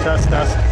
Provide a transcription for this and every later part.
Test, test.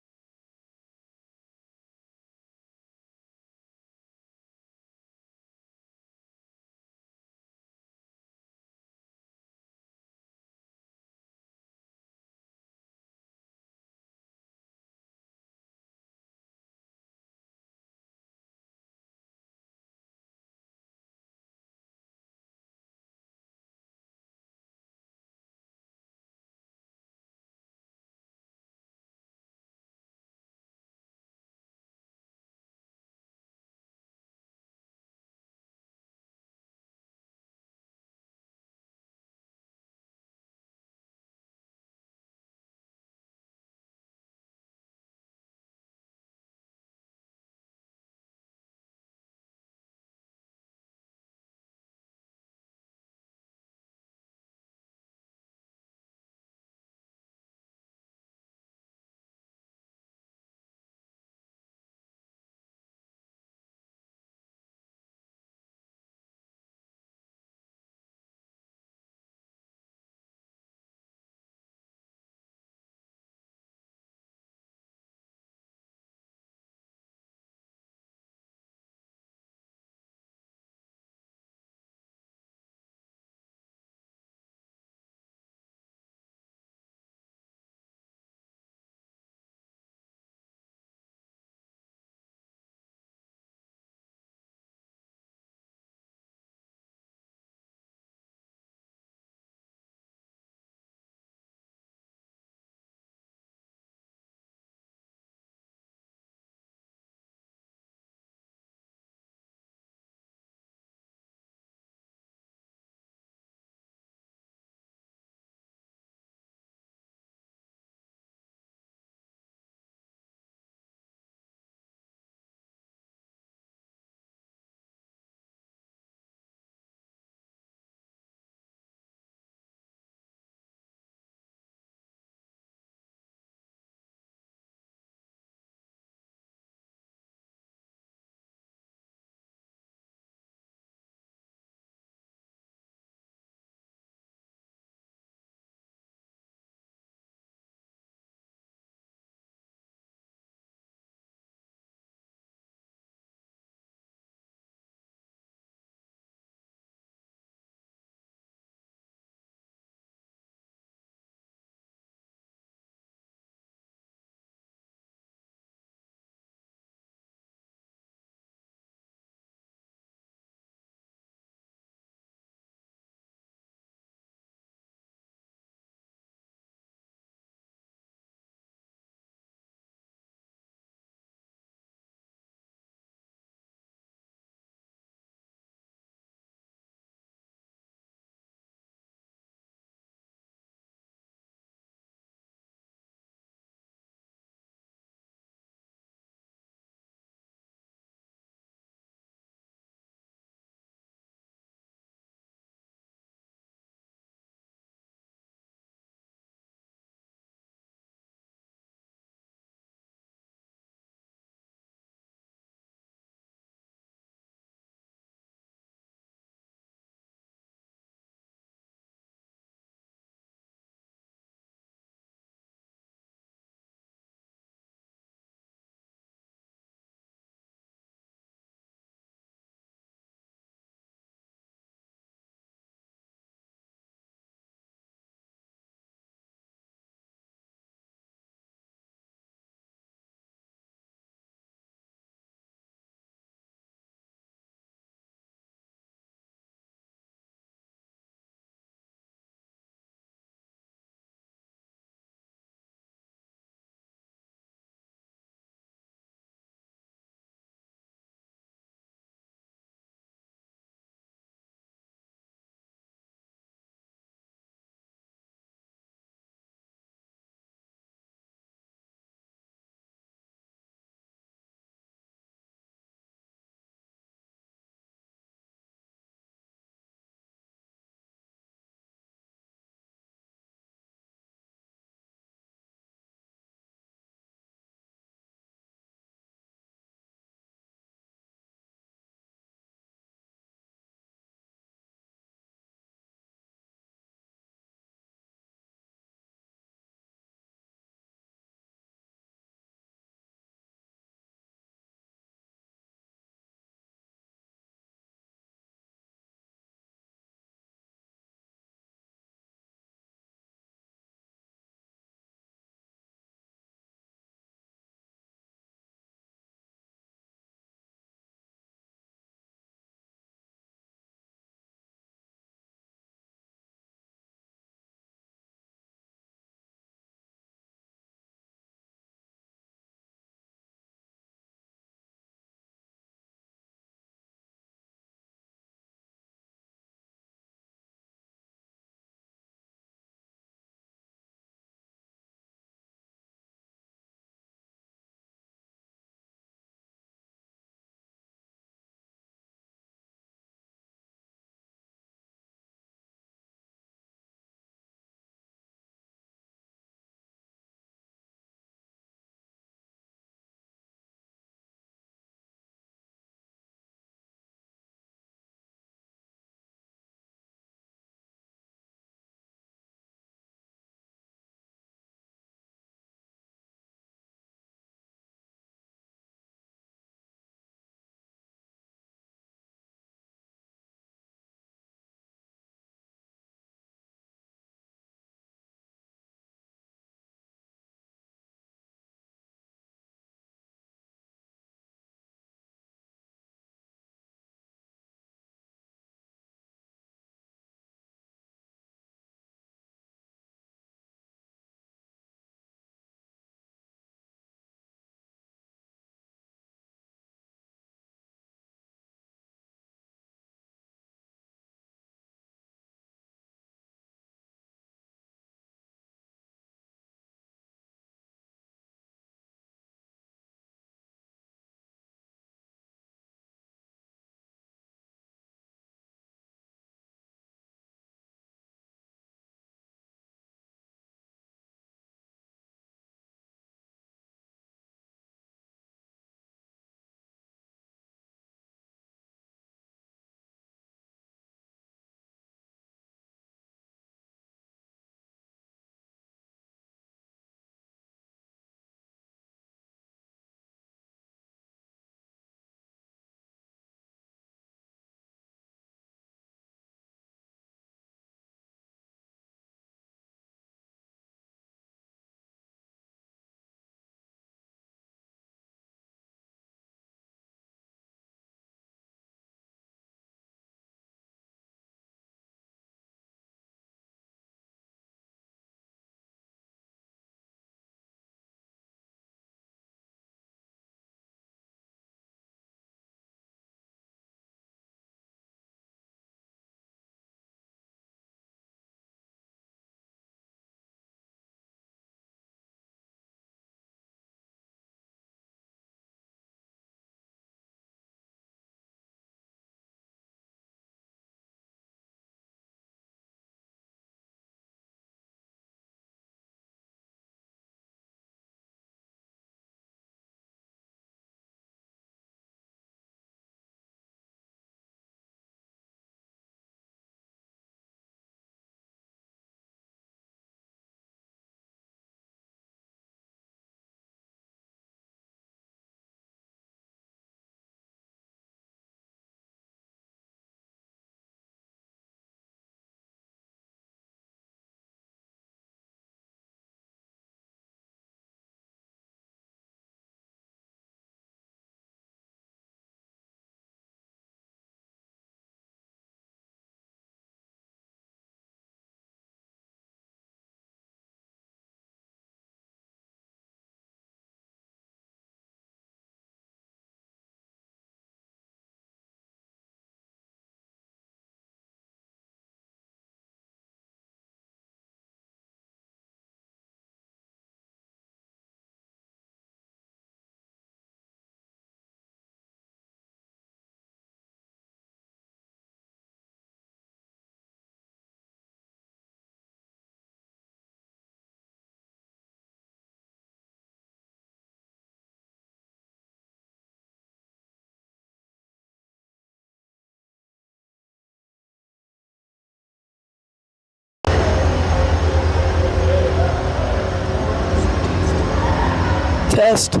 test. There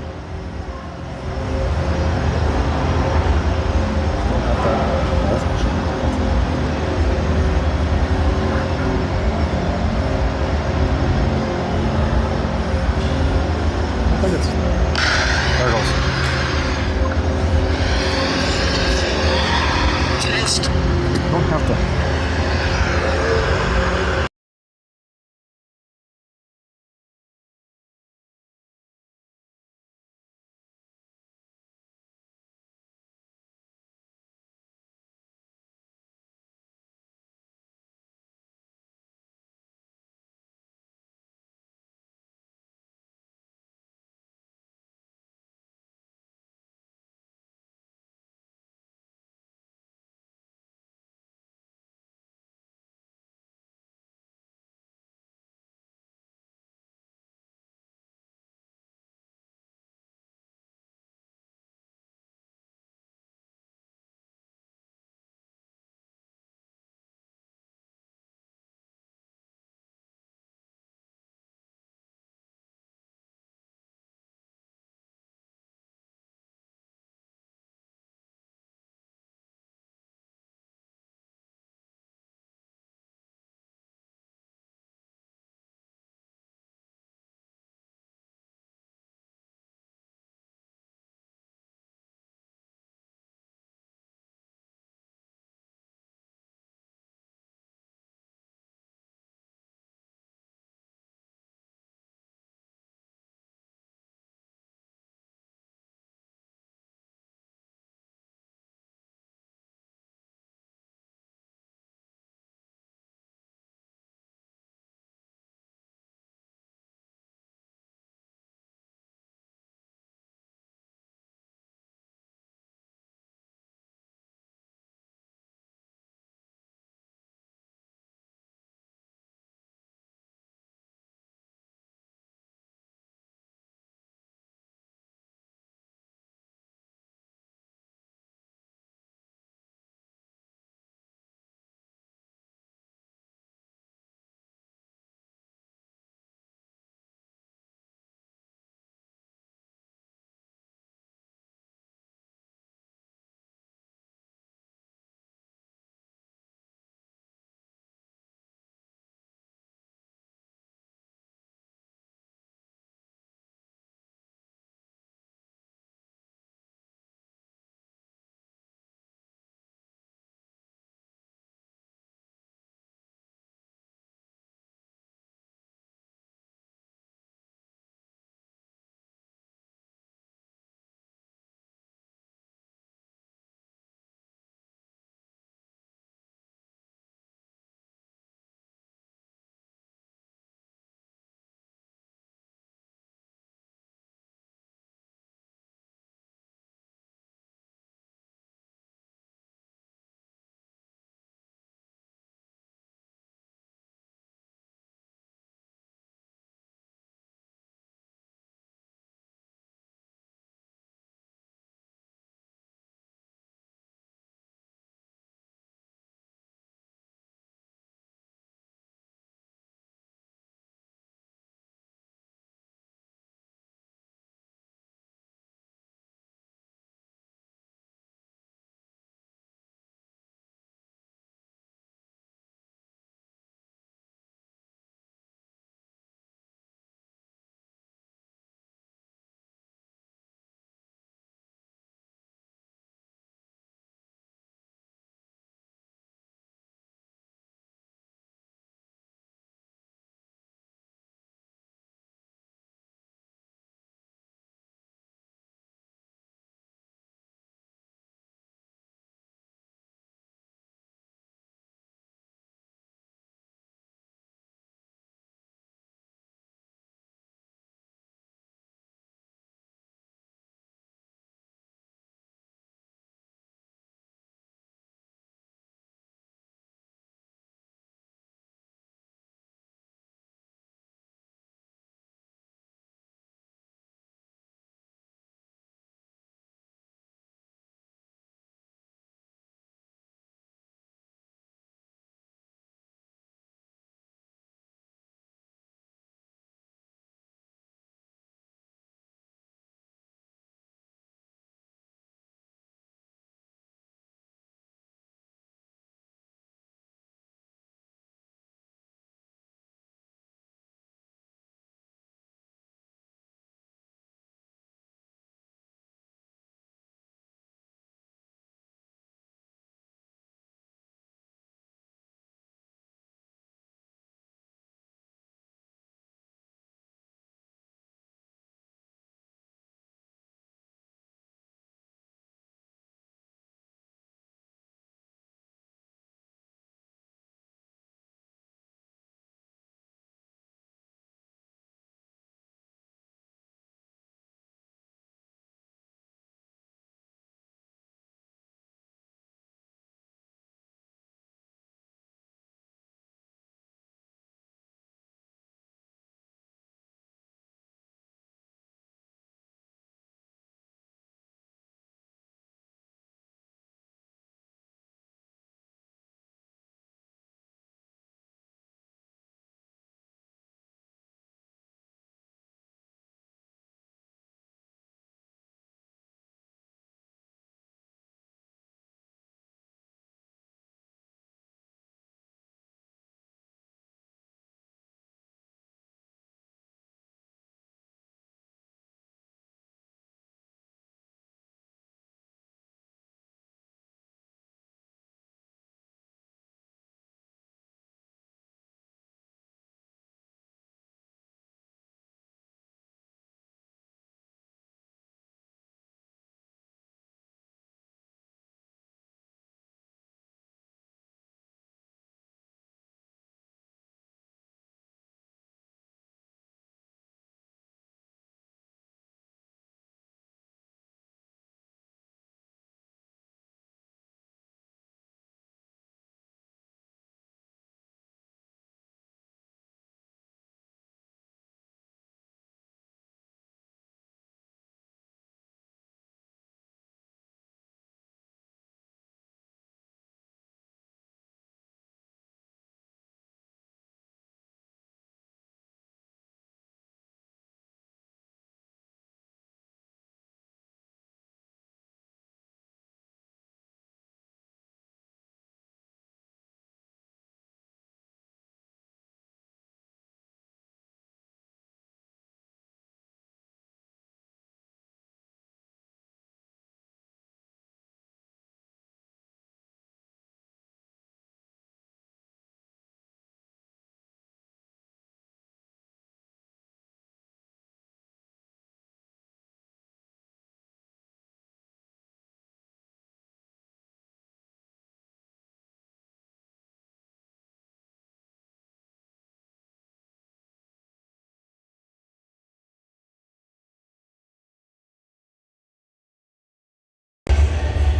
it goes. Test. Don't have to.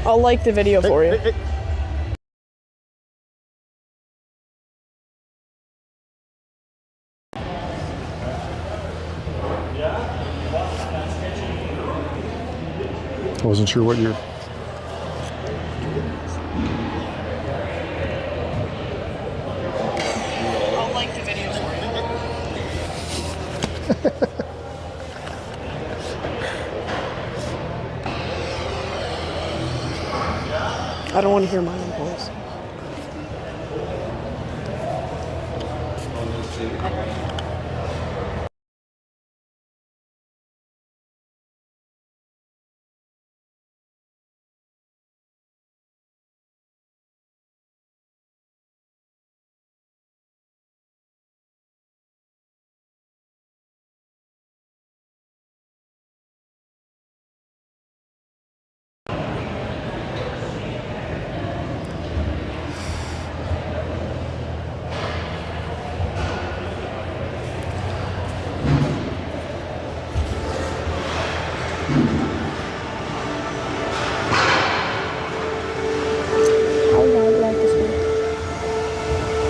I'll like the video for you. Hey. I wasn't sure what year. I'll like the video for you. I don't want to hear my own voice.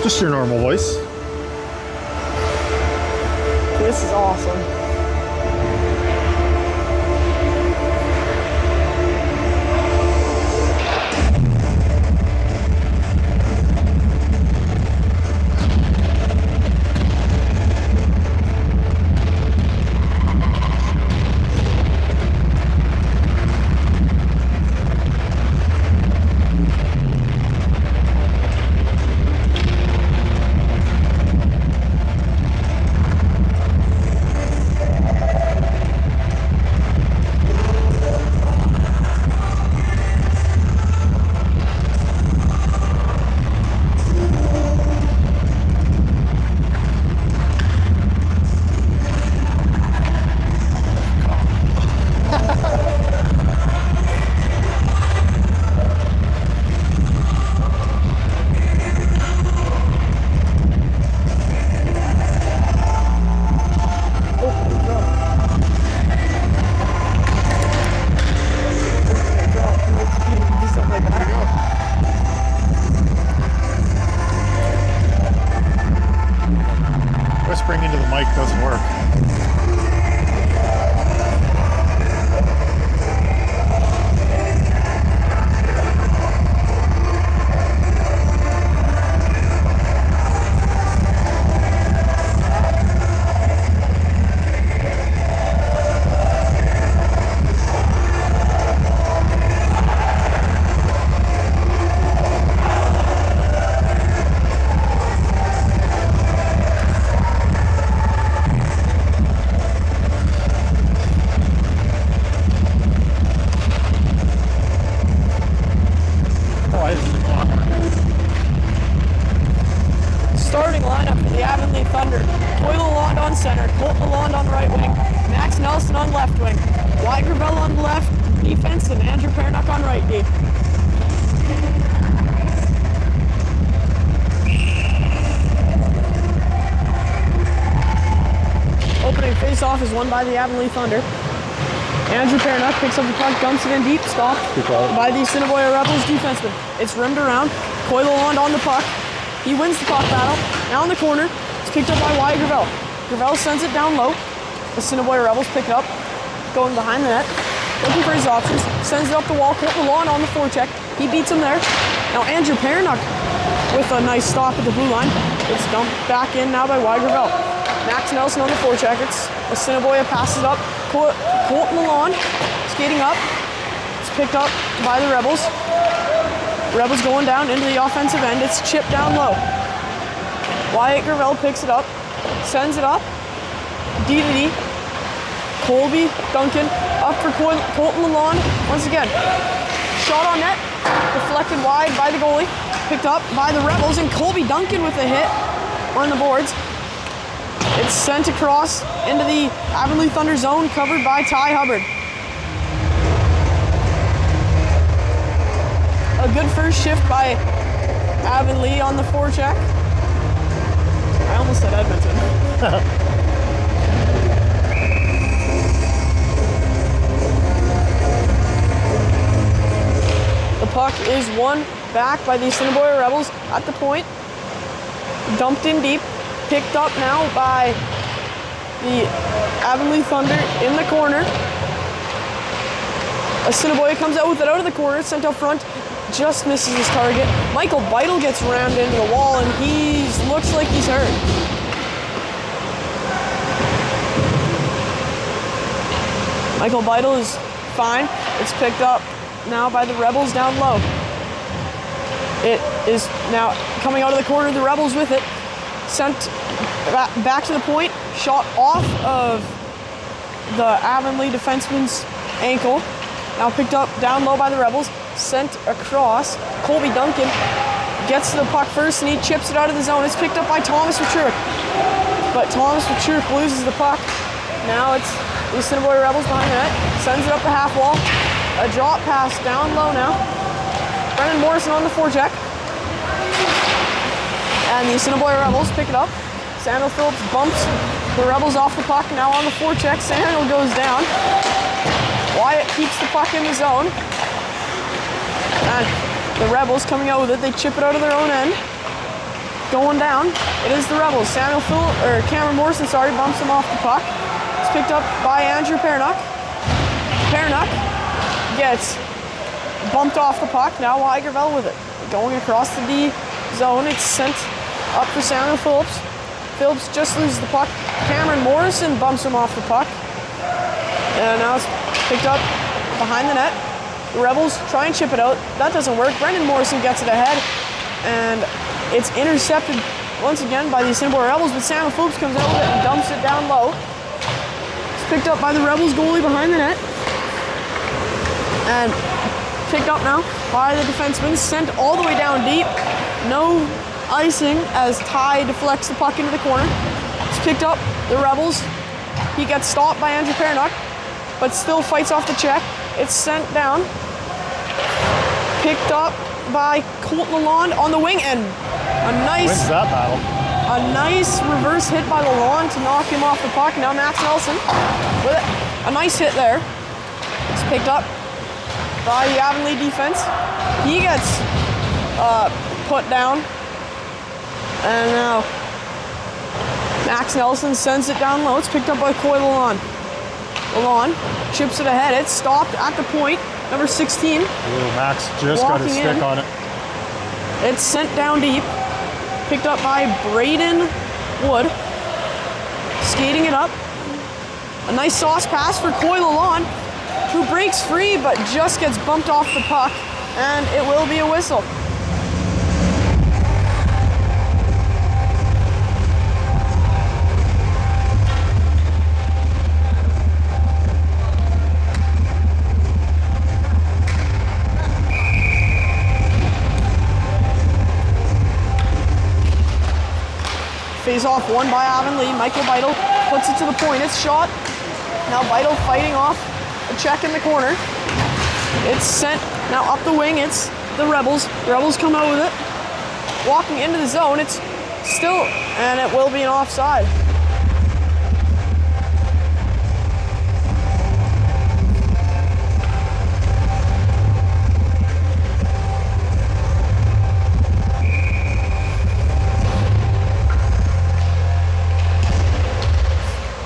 Just your normal voice. This is awesome. Whispering into the mic doesn't work. Starting lineup for the Avonlea Thunder. Coyle Lalonde on center, Colt Lalonde on right wing, Max Nelson on left wing, Wyatt Gravel on left defense, and Andrew Pernock on right D. Opening face-off is won by the Avonlea Thunder. Andrew Pernock picks up the puck, dumps it in deep, stopped by the Assiniboia Rebels defenseman. It's rimmed around, Coyle Lalonde on the puck. He wins the puck battle. Now in the corner, it's picked up by Wyatt Gravel. Gravel sends it down low. The Assiniboia Rebels pick it up, going behind the net, looking for his options, sends it up the wall, Colt Lalonde on the forecheck. He beats him there. Now Andrew Pernock with a nice stop at the blue line. It's dumped back in now by Wyatt Gravel. Max Nelson on the forecheck. It's Assiniboia passes up. Colt Lalonde skating up. It's picked up by the Rebels. Rebels going down into the offensive end. It's chipped down low. Wyatt Gravel picks it up, sends it up. D to D. Colby Duncan up for Colt Lalonde. Once again, shot on net, deflected wide by the goalie, picked up by the Rebels, and Colby Duncan with a hit on the boards. It's sent across into the Avonlea Thunder zone, covered by Ty Hubbard. A good first shift by Avonlea on the forecheck. I almost said Edmonton. is won back by the Assiniboia Rebels at the point. Dumped in deep. Picked up now by the Avonlea Thunder in the corner. Assiniboia comes out with it out of the corner, sent out front, just misses his target. Michael Beidel gets rammed into the wall, and he looks like he's hurt. Michael Beidel is fine. It's picked up now by the Rebels down low. It is now coming out of the corner, the Rebels with it. Sent back to the point, shot off of the Avonlea defenseman's ankle. Now picked up down low by the Rebels, sent across. Colby Duncan gets to the puck first and he chips it out of the zone. It's picked up by Thomas Wachurk, but Thomas Wachurk loses the puck. Now it's the Assiniboia Rebels behind the net, sends it up the half wall. A drop pass down low now. Brendan Morrison on the forecheck. And the Assiniboia Rebels pick it up. Sandal Phillips bumps the Rebels off the puck. Now on the forecheck, Sandal goes down. Wyatt keeps the puck in the zone. And the Rebels coming out with it. They chip it out of their own end. Going down. It is the Rebels. Cameron Morrison, bumps him off the puck. It's picked up by Andrew Pernock. Pernock gets bumped off the puck. Now Weigerveld with it. Going across the D zone. It's sent up for Samuel Phillips. Phillips just loses the puck. Cameron Morrison bumps him off the puck. And now it's picked up behind the net. The Rebels try and chip it out. That doesn't work. Brendan Morrison gets it ahead. And it's intercepted once again by the Assiniboia Rebels, but Samuel Phillips comes out with it and dumps it down low. It's picked up by the Rebels goalie behind the net. And picked up now by the defenseman, sent all the way down deep. No icing as Ty deflects the puck into the corner. It's picked up, the Rebels. He gets stopped by Andrew Pernock, but still fights off the check. It's sent down. Picked up by Colton Lalonde on the wing, and Wins that battle. a nice reverse hit by Lalonde to knock him off the puck. Now Max Nelson with it. A nice hit there. It's picked up by the Avonlea defense. He gets put down. And now Max Nelson sends it down low. It's picked up by Coy Lalonde. Lalonde chips it ahead. It's stopped at the point. Number 16. Max just got his stick on it. It's sent down deep. Picked up by Braden Wood. Skating it up. A nice sauce pass for Coy Lalonde, who breaks free but just gets bumped off the puck, and it will be a whistle. Face-off won by Avonlea. Michael Beidel puts it to the point. It's shot. Now Beidel fighting off a check in the corner. It's sent now up the wing. It's the Rebels. The Rebels come out with it. Walking into the zone. It's still, and it will be an offside.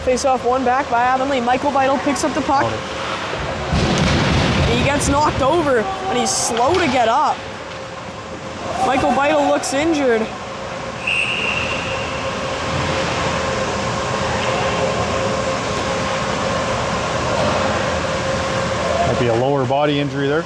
Face-off won back by Avonlea. Michael Beidel picks up the puck. He gets knocked over, and he's slow to get up. Michael Beidel looks injured. Might be a lower body injury there.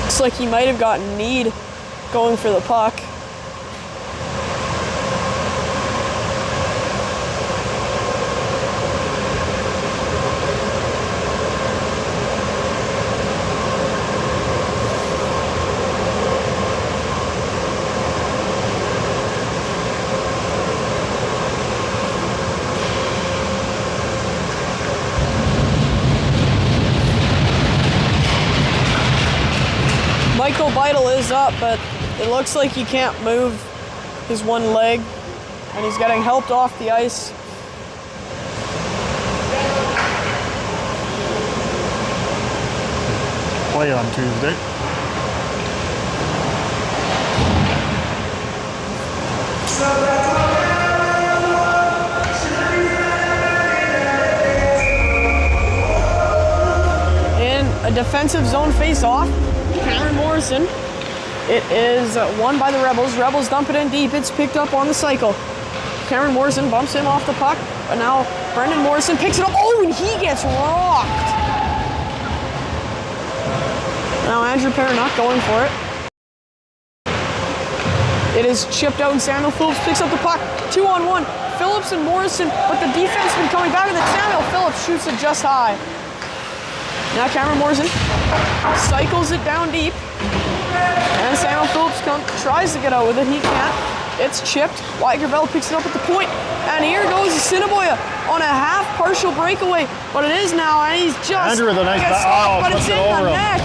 Looks like he might have gotten kneed going for the puck. Michael Beidel is up, but it looks like he can't move his one leg, and he's getting helped off the ice. Play on Tuesday. In a defensive zone face-off, Cameron Morrison. It is won by the Rebels. Rebels dump it in deep. It's picked up on the cycle. Cameron Morrison bumps him off the puck. But now Brendan Morrison picks it up. Oh, and he gets rocked. Now Andrew Perrinuck going for it. It is chipped out and Samuel Phillips picks up the puck. 2-on-1. Phillips and Morrison, but the defenseman coming back and then Samuel Phillips shoots it just high. Now Cameron Morrison cycles it down deep. And Samuel Phillips tries to get out with it. He can't. It's chipped. Wyatt Gravel picks it up at the point. And here goes Assiniboia on a half partial breakaway. But it is now, and he's just Andrew with a nice but it's in the net.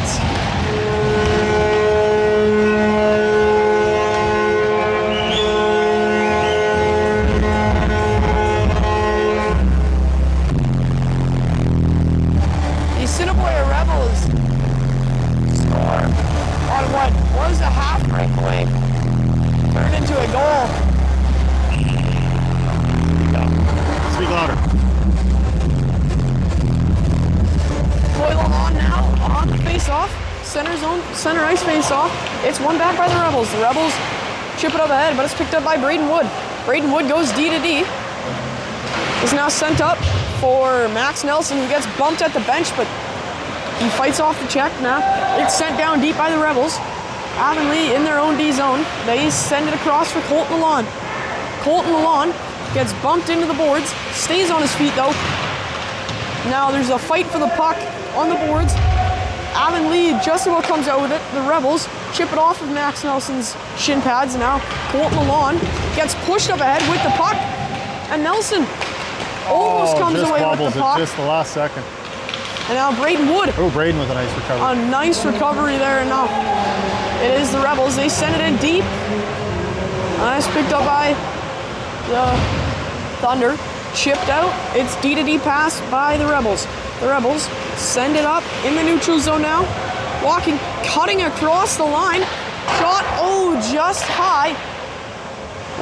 The Assiniboia Rebels score on what was a half breakaway. Turned into a goal. Speak louder. Coyle on now, on the face-off. Center zone, center ice face-off. It's won back by the Rebels. The Rebels chip it up ahead, but it's picked up by Braden Wood. Braden Wood goes D to D. Is now sent up for Max Nelson, who gets bumped at the bench, but he fights off the check now. It's sent down deep by the Rebels. Avonlea in their own D zone. They send it across for Colton Lalonde. Colton Lalonde gets bumped into the boards, stays on his feet though. Now there's a fight for the puck on the boards. Avonlea just about comes out with it. The Rebels chip it off of Max Nelson's shin pads. Now Colton Lalonde gets pushed up ahead with the puck. And Nelson almost comes away with the puck. Just the last second. And now Braden Wood. Oh, Braden with a nice recovery. A nice recovery there. And now it is the Rebels. They send it in deep. Nice picked up by the Thunder. Chipped out. It's D to D pass by the Rebels. The Rebels send it up in the neutral zone now. Walking, cutting across the line. Shot, oh, just high.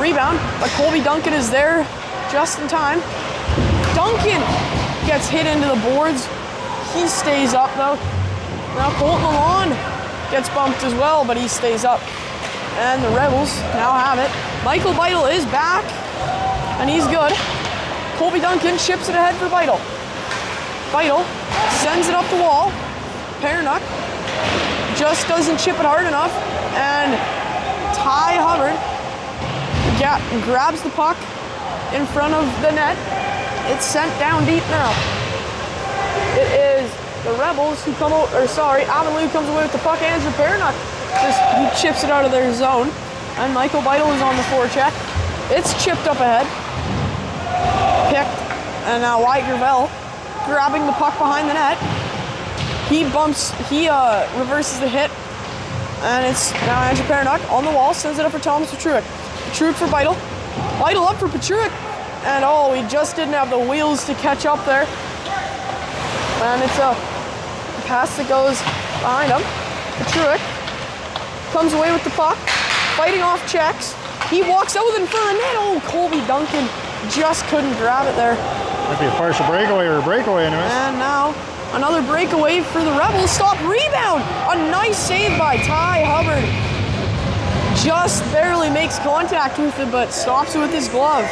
Rebound, but Colby Duncan is there just in time. Duncan gets hit into the boards. He stays up though. Now Colton Lalonde gets bumped as well, but he stays up. And the Rebels now have it. Michael Beidel is back, and he's good. Colby Duncan chips it ahead for Beidel. Beidel sends it up the wall. Perrinuck just doesn't chip it hard enough, and Ty Hubbard grabs the puck in front of the net. It's sent down deep now. It is the Rebels who come out, or sorry, Avonlea comes away with the puck. Andrew Perrinuck he chips it out of their zone, and Michael Beidel is on the forecheck. It's chipped up ahead. Picked, and now Wyatt Gravel grabbing the puck behind the net. He reverses the hit, and it's now Andrew Perrinuck on the wall, sends it up for Thomas Petruic. Petruic for Beidel. Beidel up for Petruic, and oh, he just didn't have the wheels to catch up there. And it's a pass that goes behind him. Petruic comes away with the puck, fighting off checks. He walks out with it in front of the net. Oh, Colby Duncan just couldn't grab it there. Might be a partial breakaway or a breakaway anyways. And now another breakaway for the Rebels. Stop, rebound! A nice save by Ty Hubbard. Just barely makes contact with it, but stops it with his glove.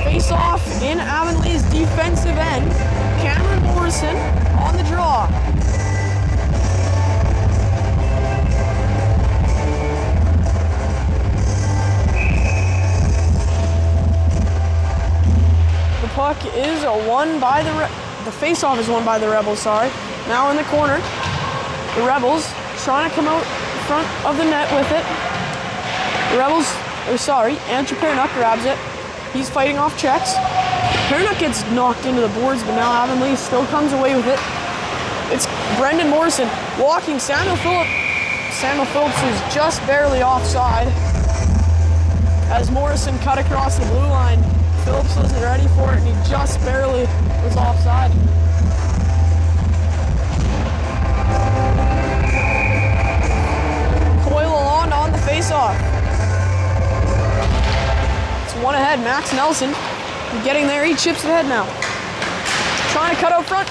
Face off in Avonlea's defensive end. Cameron Morrison on the draw. The puck is won by the face-off is won by the Rebels, sorry. Now in the corner, the Rebels trying to come out front of the net with it. The Rebels, Andrew Perrinuck grabs it. He's fighting off checks. Paranuk gets knocked into the boards, but now Avonlea still comes away with it. It's Brendan Morrison walking Samuel Phillips. Samuel Phillips is just barely offside. As Morrison cut across the blue line, Phillips wasn't ready for it, and he just barely was offside. Coyle Lalonde on the faceoff. It's one ahead. Max Nelson getting there. He chips it ahead now. Trying to cut out front.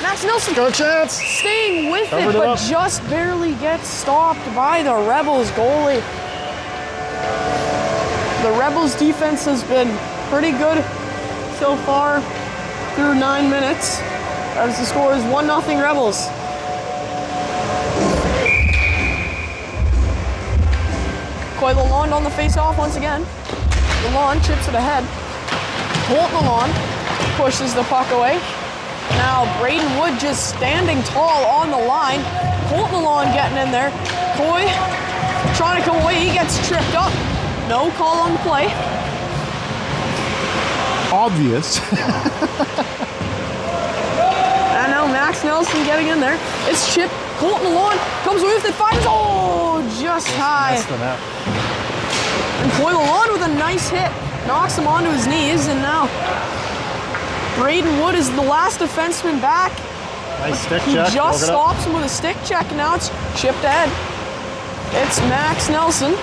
Max Nelson. Go chance. Staying with it, but just barely gets stopped by the Rebels goalie. The Rebels defense has been pretty good so far through 9 minutes, as the score is 1-0 Rebels. Coyle Lalonde on the face-off once again. Lalonde chips it ahead. Colton Lalonde pushes the puck away. Now Braden Wood just standing tall on the line. Colton Lalonde getting in there. Coy trying to come away. He gets tripped up. No call on the play. Obvious. And now Max Nelson getting in there. It's chipped. Colton Lalonde comes away with it. Fires. Oh, just high. And Coyle Lalonde with a nice hit. Knocks him onto his knees, and now Braden Wood is the last defenseman back. Nice stick he check. He just stops him with a stick check, and now it's chipped ahead. It's Max Nelson.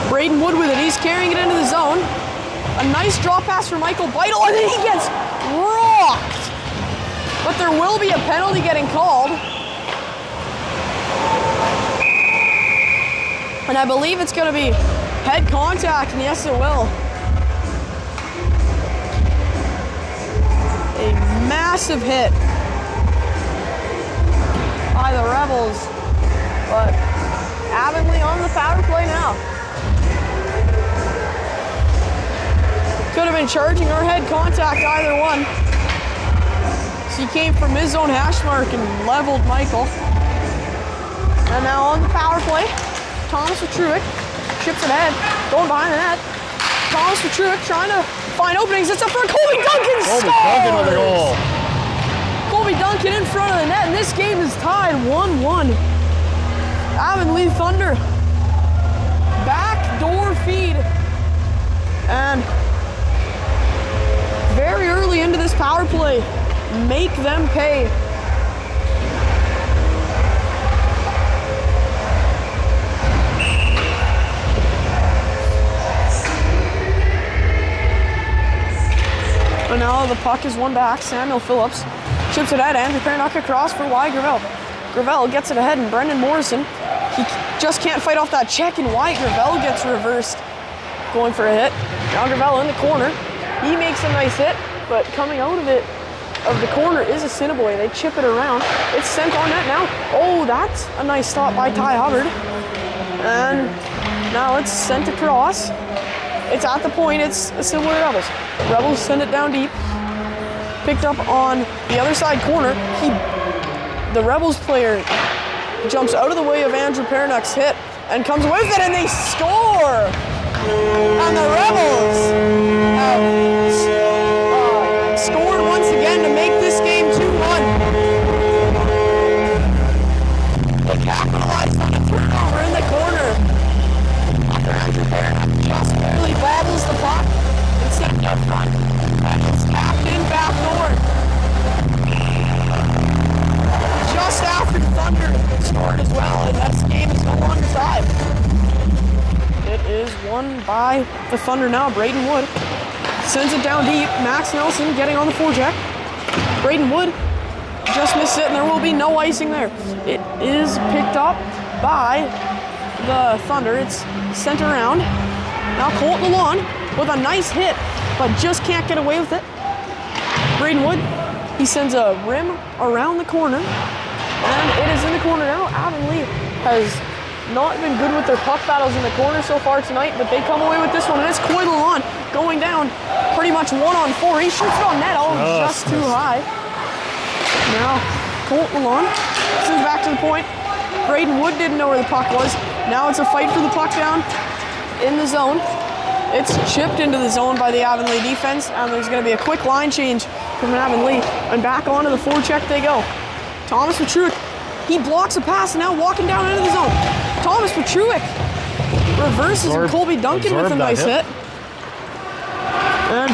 Braden Wood with it. He's carrying it into the zone. A nice draw pass for Michael Beitel, and then he gets rocked. But there will be a penalty getting called. And I believe it's going to be head contact, and yes, it will. A massive hit by the Rebels, but Avonlea on the power play now. Could have been charging or head contact, either one. So he came from his own hash mark and leveled Michael. And now on the power play, Thomas Petruick chips it ahead, going behind the net. Thomas Petruick trying to find openings. It's up for Colby Duncan. Colby Duncan with a goal. Colby Duncan in front of the net, and this game is tied 1-1. Avonlea Thunder backdoor feed, and very early into this power play, make them pay. But now the puck is won back. Samuel Phillips chips it ahead. Andrew Paranuk across for Wyatt Gravel. Gravel gets it ahead, and Brendan Morrison, he just can't fight off that check, and Wyatt Gravel gets reversed, going for a hit. Now Gravel in the corner. He makes a nice hit, but coming out of the corner is Assiniboia. They chip it around. It's sent on net now. Oh, that's a nice stop by Ty Hubbard. And now it's sent across. It's at the point. It's Assiniboia Rebels. Rebels send it down deep. Picked up on the other side corner. The Rebels player jumps out of the way of Andrew Paranuk's hit and comes away with it, and they score! And the Rebels have scored once again to make this game 2-1. They capitalized on a turnover in the corner. Andrew Paranuk just barely bobbles the puck and sent it up front, and it's tapped in back north. Just after the Thunder scored as well, and this game is no longer tied. It is won by the Thunder now. Braden Wood sends it down deep. Max Nelson getting on the forecheck. Braden Wood just missed it, and there will be no icing there. It is picked up by the Thunder. It's sent around. Now Colton Lalonde with a nice hit, but just can't get away with it. Braden Wood, he sends a rim around the corner, and it is in the corner now. Avonlea has not been good with their puck battles in the corner so far tonight, but they come away with this one, and it's Coyle Lalonde going down pretty much 1-on-4. He shoots it on net, just too high. Now Colton Lalonde sends back to the point. Braden Wood didn't know where the puck was. Now it's a fight for the puck down in the zone. It's chipped into the zone by the Avonlea defense, and there's going to be a quick line change from Avonlea, and back onto the forecheck they go. Thomas Petruick, he blocks a pass, and now walking down into the zone. Thomas Petruick reverses and Colby Duncan with a nice hit. And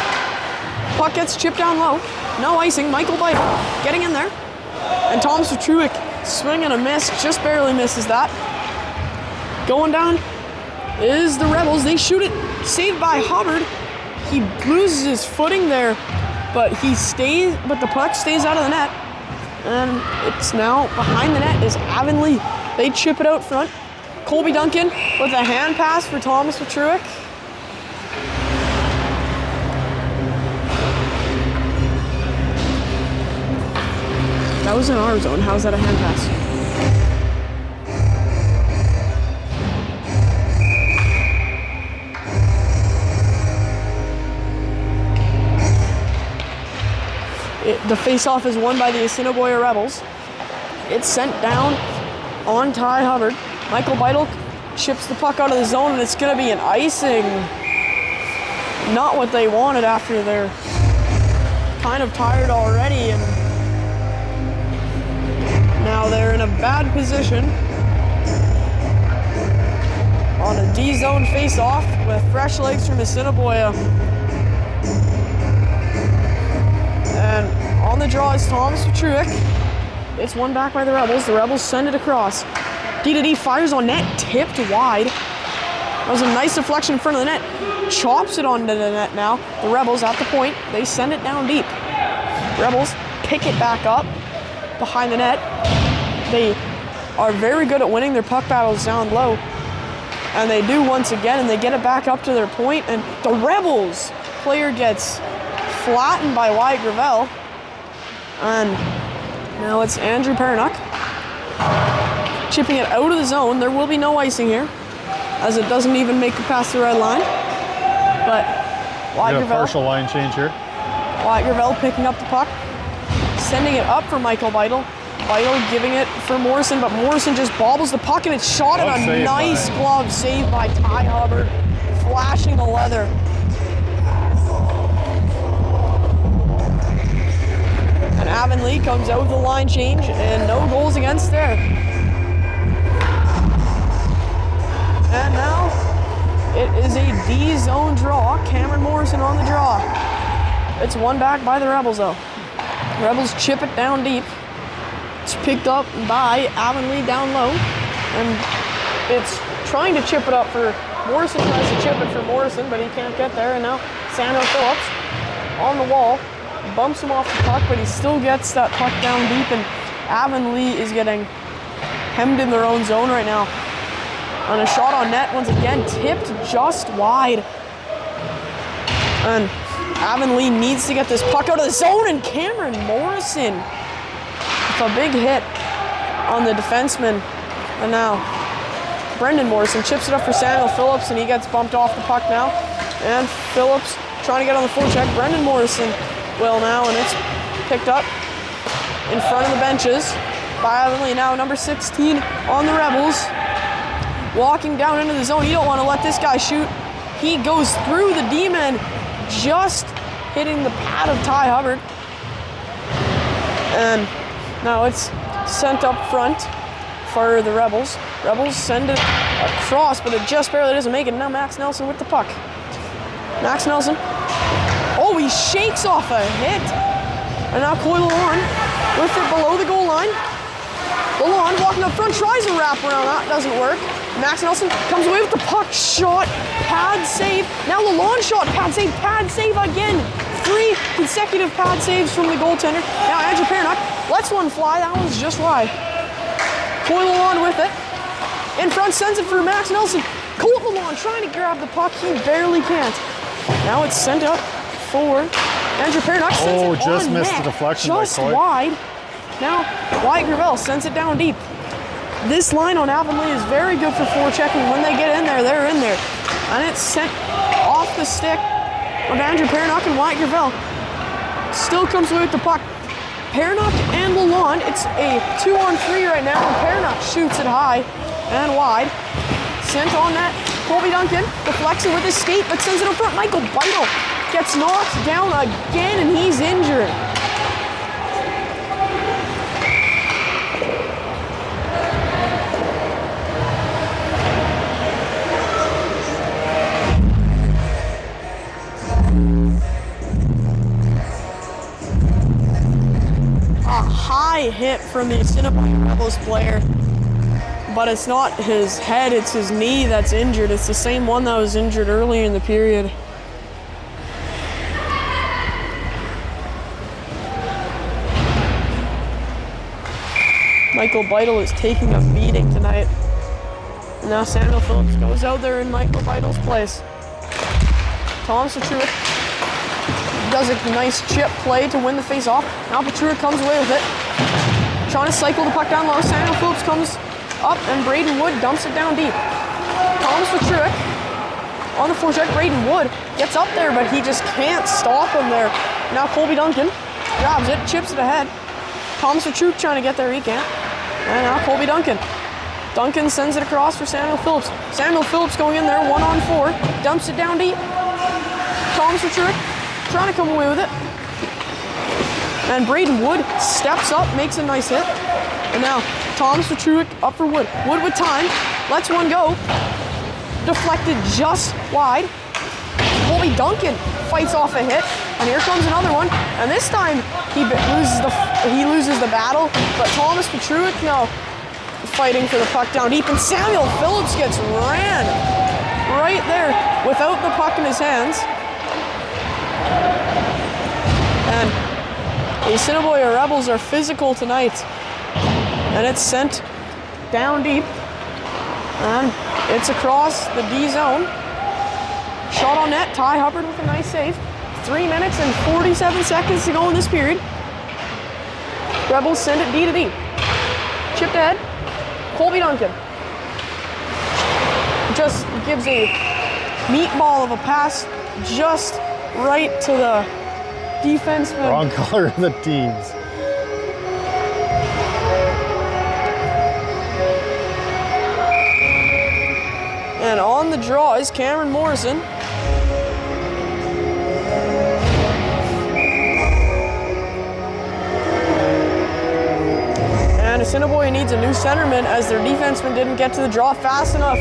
puck gets chipped down low. No icing. Michael Beidel getting in there. And Thomas Petruick swing and a miss, just barely misses that. Going down is the Rebels. They shoot it, saved by Hubbard. He loses his footing there, but the puck stays out of the net. And it's now behind the net is Avonlea. They chip it out front. Colby Duncan with a hand pass for Thomas Petruick. That was in our zone. How's that a hand pass? The face-off is won by the Assiniboia Rebels. It's sent down on Ty Hubbard. Michael Beidel chips the puck out of the zone, and it's going to be an icing. Not what they wanted after they're kind of tired already, and now they're in a bad position on a D-zone face-off with fresh legs from Assiniboia. And on the draw is Thomas Petruick. It's won back by the Rebels. The Rebels send it across. D2D fires on net, tipped wide. That was a nice deflection in front of the net. Chops it onto the net now. The Rebels at the point. They send it down deep. Rebels pick it back up behind the net. They are very good at winning their puck battles down low. And they do once again, and they get it back up to their point, and the Rebels player gets flattened by Wyatt Gravel. And now it's Andrew Pernock chipping it out of the zone. There will be no icing here, as it doesn't even make it past the red line. But Wyatt Gravel, partial line change here. Wyatt Gravel picking up the puck, sending it up for Michael Beidel. Beidel giving it for Morrison, but Morrison just bobbles the puck, and it's shot at a nice glove save by Ty Hubbard, flashing the leather. And Avonlea comes out with a line change, and no goals against there. And now it is a D-zone draw. Cameron Morrison on the draw. It's won back by the Rebels, though. Rebels chip it down deep. It's picked up by Avonlea down low, and it's trying to chip it up for Morrison. Tries to chip it for Morrison, but he can't get there. And now Samuel Phillips on the wall bumps him off the puck, but he still gets that puck down deep, and Avonlea is getting hemmed in their own zone right now. And a shot on net once again, tipped just wide. And Avonlea needs to get this puck out of the zone, and Cameron Morrison with a big hit on the defenseman. And now Brendan Morrison chips it up for Samuel Phillips, and he gets bumped off the puck now. And Phillips trying to get on the forecheck. Brendan Morrison will now, and it's picked up in front of the benches by Avonlea. Now number 16 on the Rebels, walking down into the zone. You don't want to let this guy shoot. He goes through the D-man, just hitting the pad of Ty Hubbard. And now it's sent up front for the Rebels. Rebels send it across, but it just barely doesn't make it. Now Max Nelson with the puck. Max Nelson. Oh, he shakes off a hit. And now Coyle on with it below the goal line. Lalonde walking up front, tries a wrap around. That doesn't work. Max Nelson comes away with the puck, shot, pad save. Now Lalonde shot, pad save again. 3 consecutive pad saves from the goaltender. Now Andrew Pernock lets one fly. That one's just wide. Coyle Lalonde with it. In front, sends it for Max Nelson. Coyle Lalonde trying to grab the puck. He barely can't. Now it's sent up for Andrew Pernock. Oh, just missed the deflection by Coyle. Just wide. Now Wyatt Gravel sends it down deep. This line on Avonlea is very good for forechecking. When they get in there, they're in there. And it's sent off the stick of Andrew Pernock, and Wyatt Gravel still comes away with the puck. Pernock and Lalonde, it's a 2-on-3 right now, and Pernock shoots it high and wide. Sent on net. Colby Duncan deflects it with his skate, but sends it up front. Michael Beidel gets knocked down again, and he's injured. A high hit from the Assiniboia Rebels player. But it's not his head, it's his knee that's injured. It's the same one that was injured earlier in the period. Michael Beidel is taking a beating tonight. Now Samuel Phillips goes out there in Michael Beidel's place. Thomas Petruic does a nice chip play to win the face-off. Now Petruic comes away with it. Trying to cycle the puck down low. Samuel Phillips comes up, and Braden Wood dumps it down deep. Thomas Petruic on the forecheck. Braden Wood gets up there, but he just can't stop him there. Now Colby Duncan grabs it, chips it ahead. Thomas Petruic trying to get there, he can't. And now Colby Duncan. Duncan sends it across for Samuel Phillips. Samuel Phillips going in there, 1-on-4, dumps it down deep. Thomas Petruic trying to come away with it. And Braden Wood steps up, makes a nice hit. And now Thomas Petruic up for Wood. Wood with time, lets one go. Deflected just wide. Colby Duncan fights off a hit, and here comes another one. And this time he loses the battle, but Thomas Petruic now fighting for the puck down deep, and Samuel Phillips gets ran right there without the puck in his hands. And the Assiniboia Rebels are physical tonight. And it's sent down deep. And it's across the D zone. Shot on net, Ty Hubbard with a nice save. 3 minutes and 47 seconds to go in this period. Rebels send it D to D. Chipped ahead. Colby Duncan just gives a meatball of a pass just right to the defenseman. Wrong color of the teams. And on the draw is Cameron Morrison. And Assiniboia needs a new centerman as their defenseman didn't get to the draw fast enough.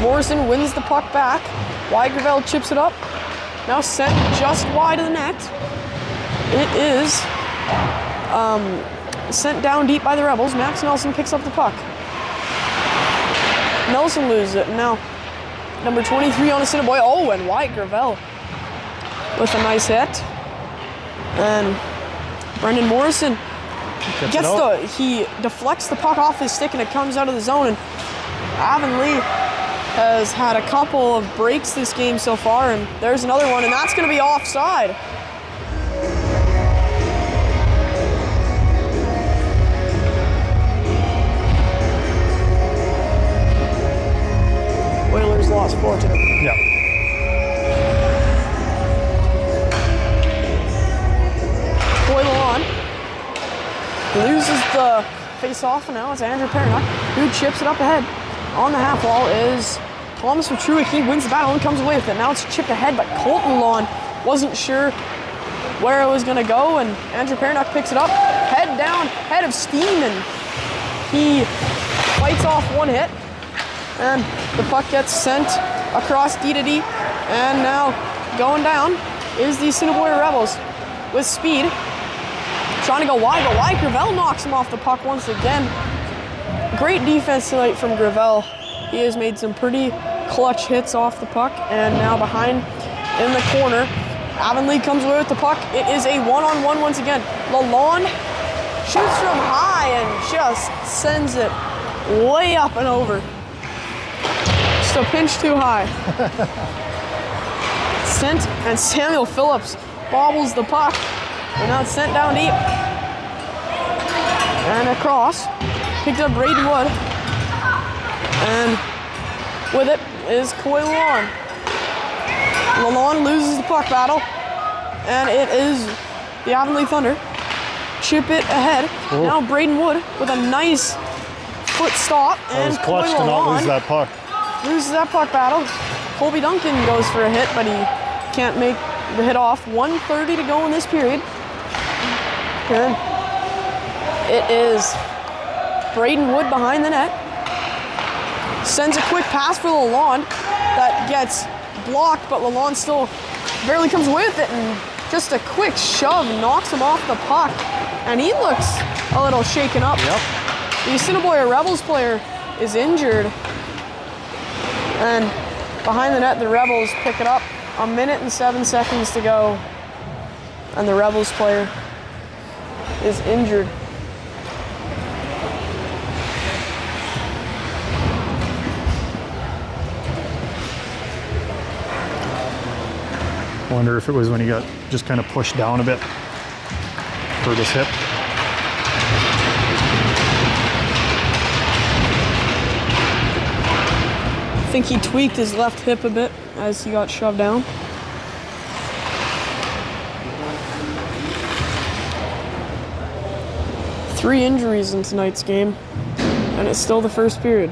Morrison wins the puck back. Weigerveld chips it up. Now sent just wide of the net. It is sent down deep by the Rebels. Max Nelson picks up the puck. Nelson loses it. Now, number 23 on Assiniboia. Oh, and Wyatt Gravel with a nice hit. And Brendan Morrison he deflects the puck off his stick, and it comes out of the zone. And Avonlea has had a couple of breaks this game so far, and there's another one, and that's going to be offside. Oilers lost 4-2. Yeah. Coyle on. Loses the face-off, and now it's Andrew Pernock who chips it up ahead. On the half wall is Thomas Petruic. He wins the battle and comes away with it. Now it's chipped ahead, but Colton Lawn wasn't sure where it was going to go, and Andrew Pernock picks it up. Head down, head of steam, and he fights off one hit. And the puck gets sent across D to D. And now going down is the Assiniboia Rebels with speed. Trying to go wide, but wide. Gravel knocks him off the puck once again. Great defense tonight from Gravel. He has made some pretty clutch hits off the puck. And now behind in the corner, Avonlea comes away with the puck. It is a one-on-one once again. Lalonde shoots from high and just sends it way up and over. Just a pinch too high. Sent, and Samuel Phillips bobbles the puck. And now it's sent down deep. And across. Picked up Braden Wood. And with it is Coy Lalonde. Lalonde loses the puck battle. And it is the Avonlea Thunder chip it ahead. Oh. Now Braden Wood with a nice foot stop. That was And clutch to not lose that puck. loses that puck battle. Colby Duncan goes for a hit, but he can't make the hit off. 1:30 to go in this period. And it is Braden Wood behind the net. Sends a quick pass for Lalonde that gets blocked, but Lalonde still barely comes away with it, and just a quick shove knocks him off the puck, and he looks a little shaken up. Yep. The Assiniboia Rebels player is injured, and behind the net, the Rebels pick it up. 1 minute and 7 seconds to go, and the Rebels player is injured. I wonder if it was when he got just kind of pushed down a bit. Hurt his hip. I think he tweaked his left hip a bit as he got shoved down. Three injuries in tonight's game, and it's still the first period.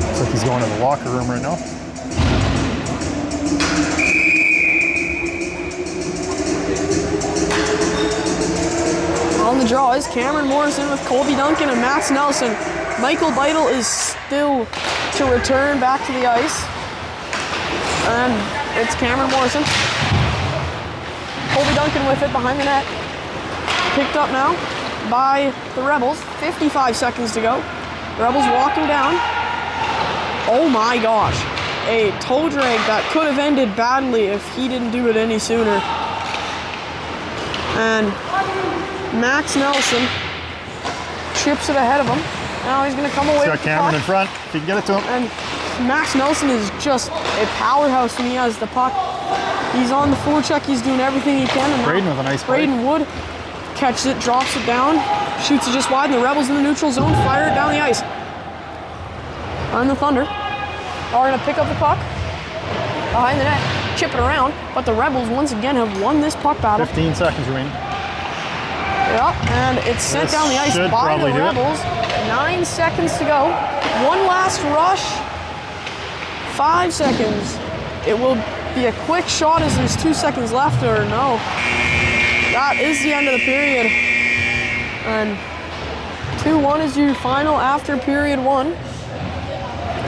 Looks like he's going to the locker room right now. On the draw is Cameron Morrison with Colby Duncan and Max Nelson. Michael Beidel is still to return back to the ice. And it's Cameron Morrison. Colby Duncan with it behind the net. Picked up now by the Rebels. 55 seconds to go. Rebels walking down. Oh my gosh. A toe drag that could have ended badly if he didn't do it any sooner. And Max Nelson chips it ahead of him. Now he's going to come away He's with got Cameron in the puck. front, if he can get it to him. And Max Nelson is just a powerhouse when he has the puck. He's on the forecheck. He's doing everything he can. And Braden with a nice play. Braden Wood catches it, drops it down, shoots it just wide, and the Rebels in the neutral zone fire it down the ice. And the Thunder are going to pick up the puck behind the net, chip it around, but the Rebels once again have won this puck battle. 15 seconds remaining. Yep, and it's sent This down the ice should by the probably do it. Rebels. 9 seconds to go. One last rush. 5 seconds. It will be a quick shot as there's 2 seconds left, or no. That is the end of the period. And 2-1 is your final after period 1.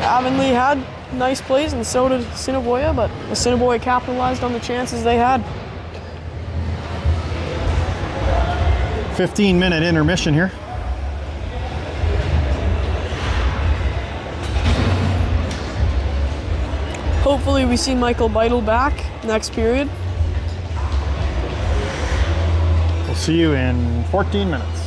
Avonlea had nice plays, and so did Assiniboia, but Assiniboia capitalized on the chances they had. 15-minute intermission here. Hopefully we see Michael Beidel back next period. We'll see you in 14 minutes.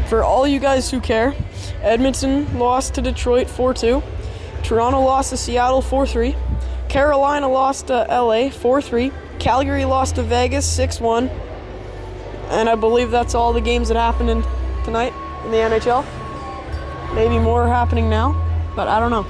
For all you guys who care, Edmonton lost to Detroit 4-2. Toronto lost to Seattle 4-3. Carolina lost to LA 4-3. Calgary lost to Vegas 6-1. And I believe that's all the games that happened tonight in the NHL. Maybe more are happening now, but I don't know.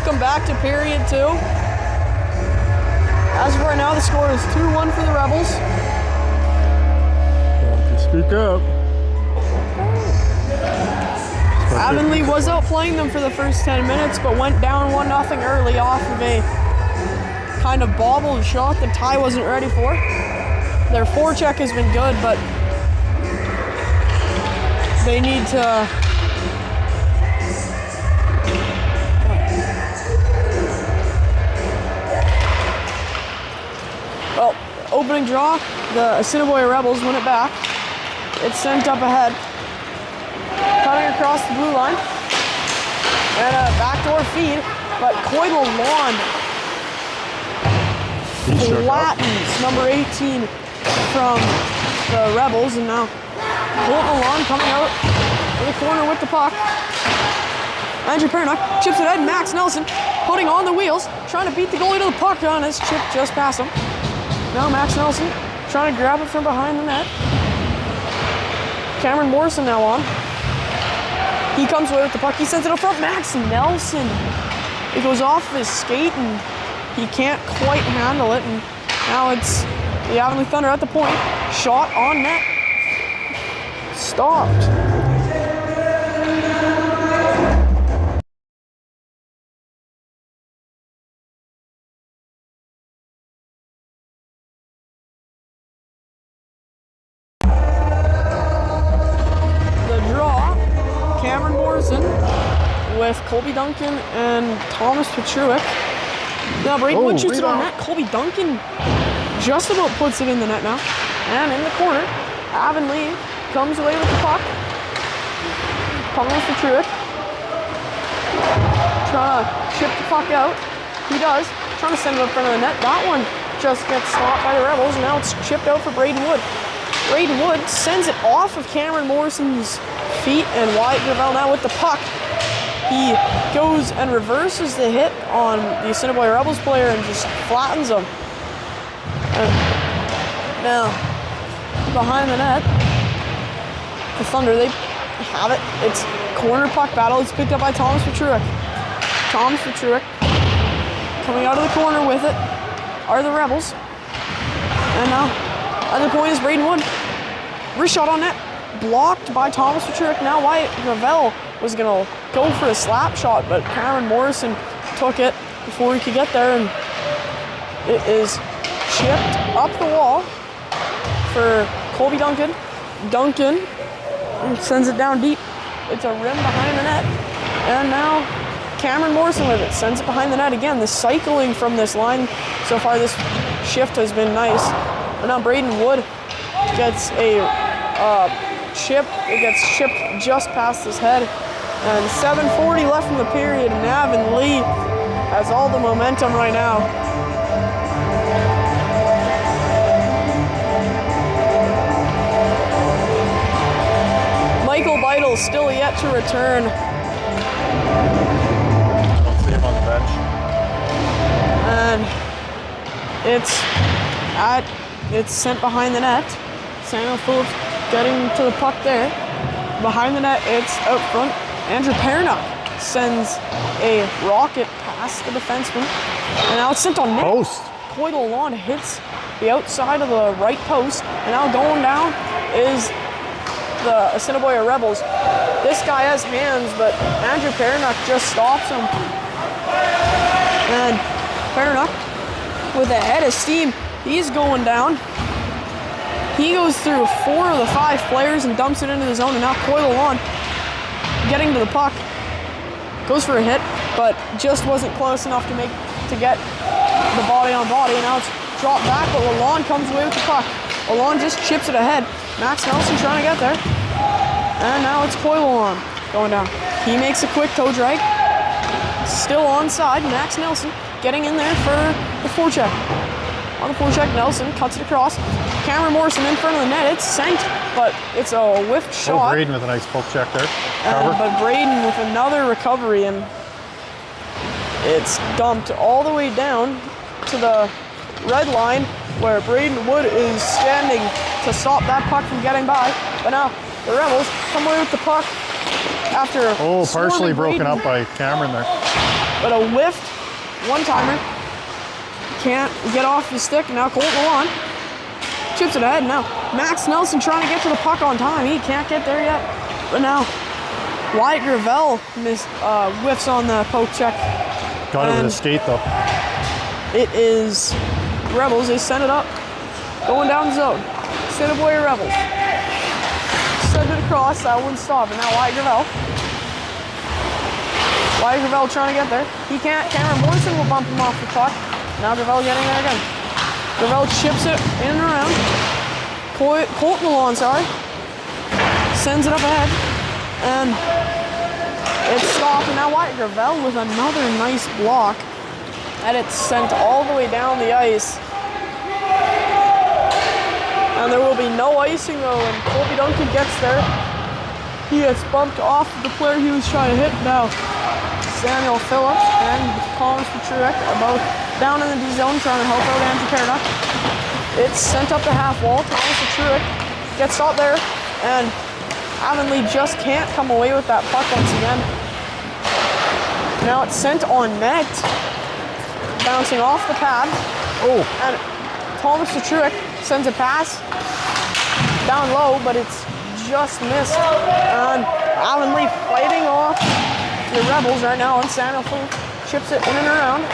Welcome back to period 2. As of right now, the score is 2-1 for the Rebels. Speak up. Avonlea was outplaying them for the first 10 minutes, but went down 1-0 early off of a kind of bobbled shot that Ty wasn't ready for. Their forecheck has been good, but they need to opening draw, the Assiniboia Rebels win it back. It's sent up ahead. Cutting across the blue line. And a backdoor feed, but Coyle Lawn flattens number 18 from the Rebels, and now Colton Lawn coming out in the corner with the puck. Andrew Pernock chips it ahead. Max Nelson putting on the wheels, trying to beat the goalie to the puck on his chip just past him. Now Max Nelson trying to grab it from behind the net. Cameron Morrison now on. He comes away with the puck. He sends it up front. Max Nelson. It goes off his skate and he can't quite handle it. And now it's the Avonlea Thunder at the point. Shot on net. Stopped. With Colby Duncan and Thomas Petruick. Now Braden Wood shoots it on net. Colby Duncan just about puts it in the net now. And in the corner, Avonlea comes away with the puck. Thomas Petruick trying to chip the puck out. He does. Trying to send it in front of the net. That one just gets stopped by the Rebels. And now it's chipped out for Braden Wood. Braden Wood sends it off of Cameron Morrison's feet, and Wyatt Gravel now with the puck. He goes and reverses the hit on the Assiniboia Rebels player and just flattens him. And now, behind the net, the Thunder, they have it. It's corner puck battle. It's picked up by Thomas Petruick. Thomas Petruick coming out of the corner with it are the Rebels. And now, at the point is Braden Wood. Wrist shot on net. Blocked by Thomas Petruick. Now Wyatt Gravel was going to go for a slap shot, but Cameron Morrison took it before he could get there, and it is chipped up the wall for Colby Duncan. Duncan sends it down deep. It's a rim behind the net, and now Cameron Morrison with it. Sends it behind the net again. The cycling from this line so far this shift has been nice. And now Braden Wood gets a chip. It gets chipped just past his head. And 7:40 left in the period, and Avonlea has all the momentum right now. Michael Beidel still yet to return. Don't see him on the bench. And it's sent behind the net. Samuel Phillips getting to the puck there. Behind the net, it's out front. Andrew Pernock sends a rocket past the defenseman. And now it's sent on net. Post. Coyle Lawn hits the outside of the right post. And now going down is the Assiniboia Rebels. This guy has hands, but Andrew Pernock just stops him. And Pernock, with a head of steam, he's going down. He goes through 4 of the 5 players and dumps it into the zone, and now Coyle Lawn getting to the puck. Goes for a hit, but just wasn't close enough to get the body on body. Now it's dropped back, but Lalonde comes away with the puck. Lalonde just chips it ahead. Max Nelson trying to get there. And now it's Coyle Lawn going down. He makes a quick toe drag. Still onside. Max Nelson getting in there for the forecheck. On the forecheck, Nelson cuts it across. Cameron Morrison in front of the net. It's sent, but it's a whiffed shot. Braden with a nice poke check there. But Braden with another recovery, and it's dumped all the way down to the red line where Braden Wood is standing to stop that puck from getting by. But now the Rebels come away with the puck. after partially swarming broken Braden, up by Cameron there. but a whiffed one-timer. Can't get off the stick. Now Colton Alon chips it ahead. Now Max Nelson trying to get to the puck on time. He can't get there yet. But now Wyatt Gravel whiffs on the poke check. Got over the skate though. It is Rebels. They send it up. Going down the zone. Assiniboia Rebels. Send it across. That wouldn't stop. And now Wyatt Gravel. Wyatt Gravel trying to get there. He can't. Cameron Morrison will bump him off the puck. Now Gravel getting there again. Gravel chips it in and around. Colton Alon, sends it up ahead. And it's stopped. And now Wyatt Gravel with another nice block. And it's sent all the way down the ice. And there will be no icing though. And Colby Duncan gets there. He gets bumped off the player he was trying to hit. Now Samuel Phillips and Thomas Petruek are both down in the D zone trying to help out Andrew Pernock. It's sent up the half wall. Thomas Petruek gets stopped there, and Avonlea just can't come away with that puck once again. Now it's sent on net, bouncing off the pad. And Thomas Petruek sends a pass down low, but it's just missed. And Avonlea fighting off the Rebels right now, and Samuel Phillips chips it in and around.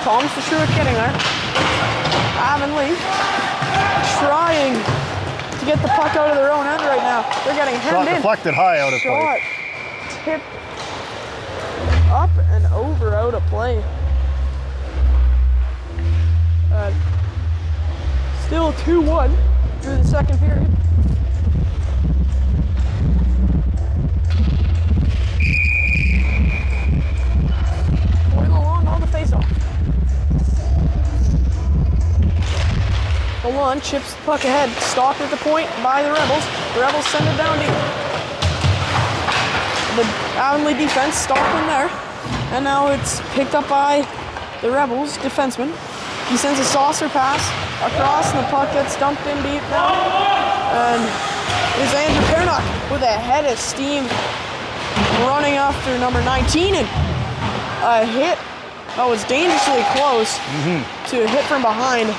Thomas Petruek getting there. Avonlea trying to get the puck out of their own end right now. They're getting hemmed in. Deflected high out of play. Shot tipped up and over out of play. Still 2-1 through the second period. On the face-off. Alon chips the puck ahead, stopped at the point by the Rebels. The Rebels send it down deep. The Avonlea defense stopped him there, and now it's picked up by the Rebels defenseman. He sends a saucer pass across, and the puck gets dumped in deep now. And it's Andrew Pernock with a head of steam running after number 19, and a hit that was dangerously close to a hit from behind.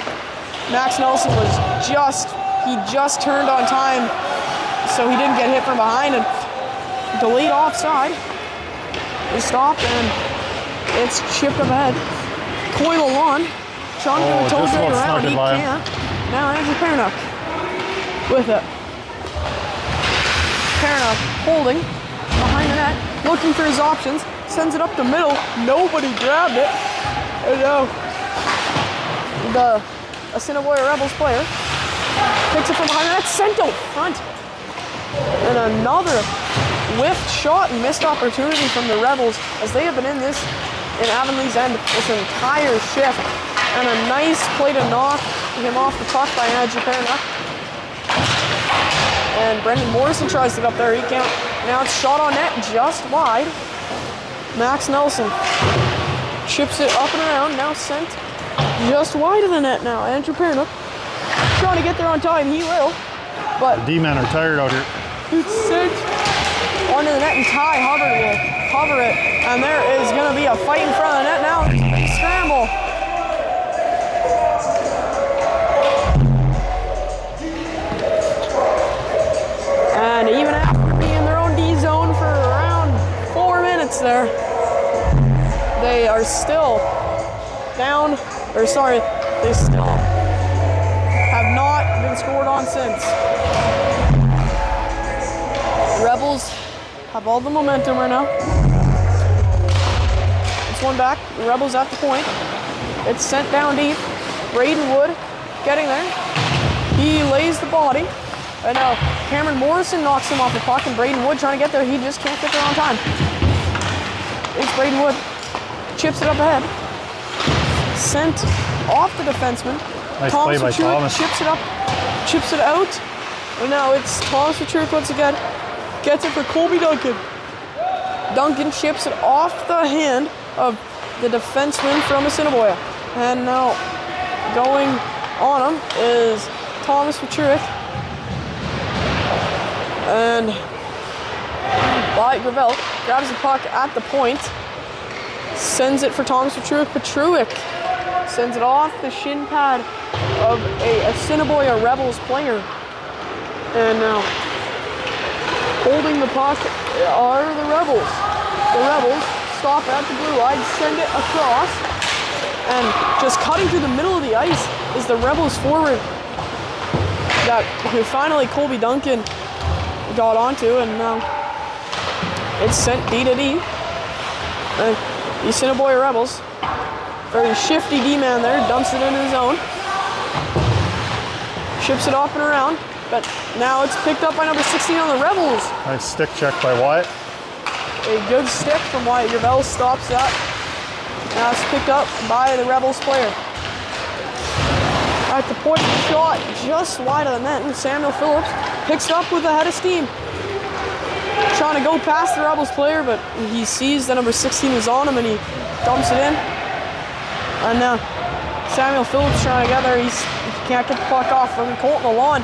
Max Nelson was just turned on time, so he didn't get hit from behind, and delayed offside is stopped, and it's chipped up ahead. Coyle Alon trying to do a toe drag around, he can't. Now Andrew Pernock with it. Pernock holding behind the net, looking for his options, sends it up the middle, nobody grabbed it, and now the Assiniboia Rebels player picks it from behind the net, sent out front, and another whiffed shot and missed opportunity from the Rebels, as they have been in Avonlea's end this entire shift, and a nice play to knock him off the puck by Andrew Pernock. And Brendan Morrison tries to get up there, he can't. Now it's shot on net, just wide. Max Nelson chips it up and around, now sent just wide of the net now. Andrew Pernock trying to get there on time, he will, but the D-men are tired out here. It's sent onto the net, and Ty Hubbard will cover it, and there is going to be a fight in front of the net now. There's a big scramble. And even after being in their own D zone for around 4 minutes there, they are still down, they still have not been scored on since. The Rebels have all the momentum right now. It's one back, the Rebels at the point. It's sent down deep. Braden Wood getting there. He lays the body. And now Cameron Morrison knocks him off the puck, and Braden Wood trying to get there. He just can't get there on time. It's Braden Wood. Chips it up ahead. Sent off the defenseman. Nice play by Thomas. Chips it up, chips it out. And now it's Thomas Petruek once again. Gets it for Colby Duncan. Duncan chips it off the hand of the defenseman from Assiniboia. And now going on him is Thomas Petruek. And Wyatt Gravel grabs the puck at the point, sends it for Thomas Petruick. Petruick sends it off the shin pad of a Assiniboia Rebels player. And now holding the puck are the Rebels. The Rebels stop at the blue line, send it across, and just cutting through the middle of the ice is the Rebels forward who finally Colby Duncan got onto, and now it's sent D to D. And the Assiniboia Rebels, very shifty D-man there, dumps it into the zone, ships it up and around, but now it's picked up by number 16 on the Rebels. Nice stick check by Wyatt. A good stick from Wyatt Gravel stops that. Now it's picked up by the Rebels player. At the point, shot just wide of the net, and Samuel Phillips picks it up with a head of steam. Trying to go past the Rebels player, but he sees that number 16 is on him, and he dumps it in. And now Samuel Phillips trying to get there. He can't get the puck off from Colton Alon.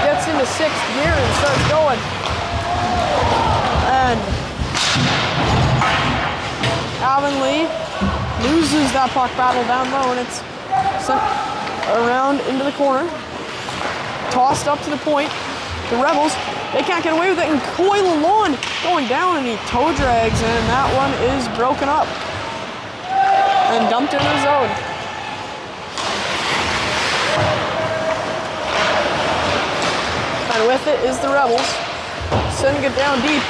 Gets into sixth gear and starts going. And Avonlea loses that puck battle down low, and it's sent around into the corner. Tossed up to the point. The Rebels, they can't get away with it, and Coyle Lawn going down, and he toe drags, and that one is broken up and dumped into the zone. And with it is the Rebels, sending it down deep,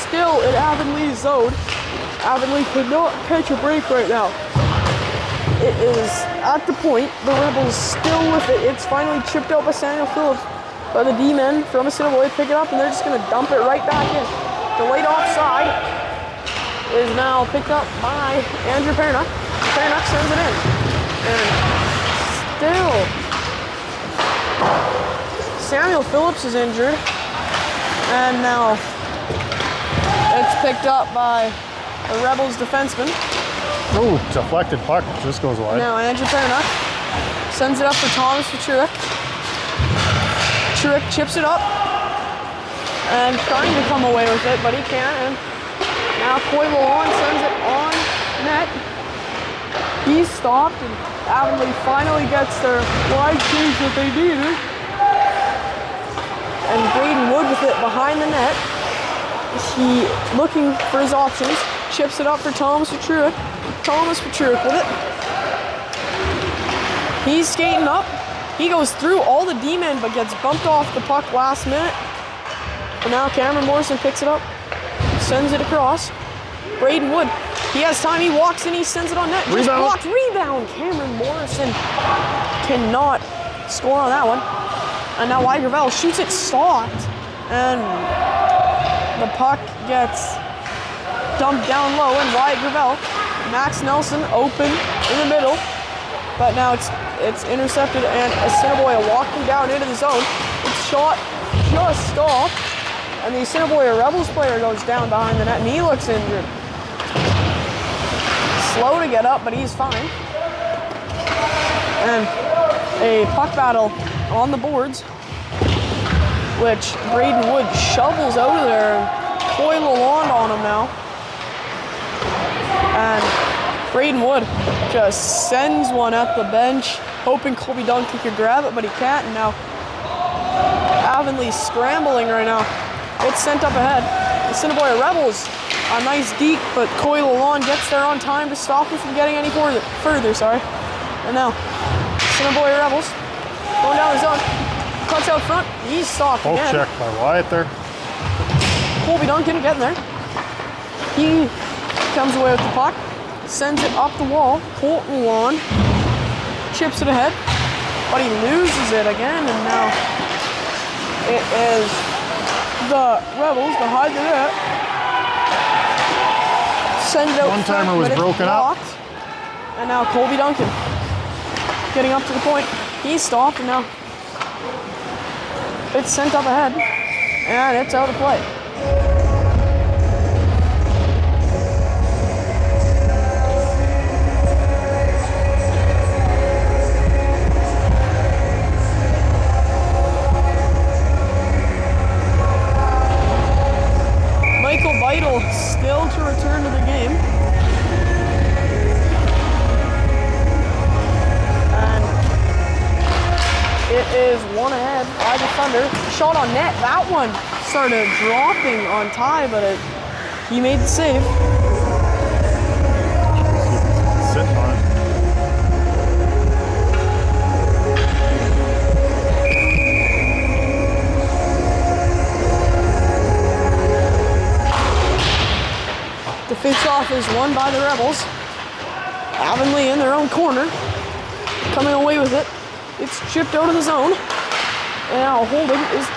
still in Avonlea's zone. Avonlea could not catch a break right now. It is at the point, the Rebels still with it. It's finally chipped out by Samuel Phillips, but the D-men from Assiniboia pick it up, and they're just going to dump it right back in. The late offside is now picked up by Andrew Pernuck. Pernuck sends it in. And still, Samuel Phillips is injured. And now it's picked up by the Rebels defenseman. Ooh, deflected puck, just goes wide. Now Andrew Pernuck sends it up for Thomas Petruick. Petruick chips it up and trying to come away with it, but he can't. And now Coyle Lawn sends it on net. He's stopped, and Avonlea finally gets their wide change that they needed. And Braden Wood with it behind the net. He looking for his options. Chips it up for Thomas Petruick. Thomas Petruick with it. He's skating up. He goes through all the D-men, but gets bumped off the puck last minute. And now Cameron Morrison picks it up, sends it across. Braden Wood, he has time. He walks in. He sends it on net. Just blocked. Rebound. Cameron Morrison cannot score on that one. And now Wyatt Gravel shoots it stopped, and the puck gets dumped down low, and Wyatt Gravel, Max Nelson open in the middle, but now it's intercepted, and Assiniboia walking down into the zone. It's shot just stopped, and the Assiniboia Rebels player goes down behind the net, and he looks injured. Slow to get up, but he's fine. And a puck battle on the boards, which Braden Wood shovels out of there, and Coyle Lalonde on him now. And Braden Wood just sends one at the bench, hoping Colby Duncan could grab it, but he can't. And now Avonlea's scrambling right now. It's sent up ahead. The Assiniboia Rebels, a nice deep, but Coyle Lalonde gets there on time to stop him from getting any further. And now Assiniboia Rebels going down the zone. Cuts out front. He's stopped again. Poke check by Wyatt there. Colby Duncan getting there. He comes away with the puck, sends it up the wall. Colton Lawn chips it ahead, but he loses it again, and now it is the Rebels behind the net. Send it out. One-timer was broken up. And now Colby Duncan getting up to the point. He's stopped, and now it's sent up ahead, and it's out of play. vital still to return to the game. And it is one ahead by the Thunder. Shot on net. That one started dropping on Ty, but he made the save. Sitting on it. The face-off is won by the Rebels. Avonlea in their own corner, coming away with it. It's chipped out of the zone, and now holding is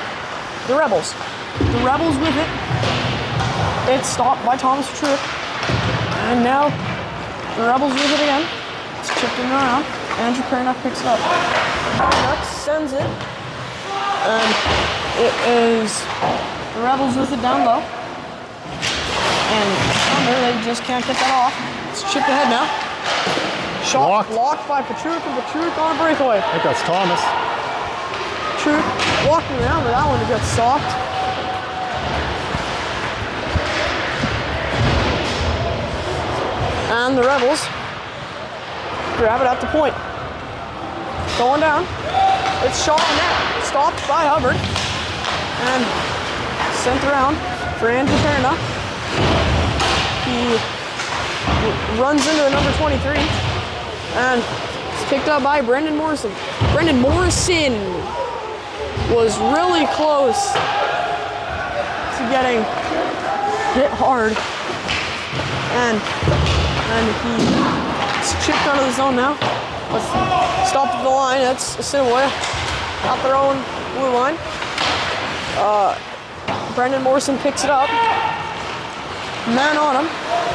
the Rebels. The Rebels with it. It's stopped by Thomas Truitt, and now the Rebels with it again. It's chipped in and around. Andrew Pernock picks it up. Pernock sends it, and it is the Rebels with it down low. And Thunder, they just can't get that off. It's chipped ahead now. Shot blocked by Petruik, and Petruik on a breakaway. I think that's Thomas. Petruik walking around, but that one gets stopped. And the Rebels grab it at the point. Going down. It's shot on net. Stopped by Hubbard. And sent around for Andrew Pernock. He runs into the number 23 and it's picked up by Brendan Morrison. Brendan Morrison was really close to getting hit hard, and he's chipped out of the zone now. But stopped at the line. That's Assiniboia at their own blue line. Brendan Morrison picks it up. Man on him,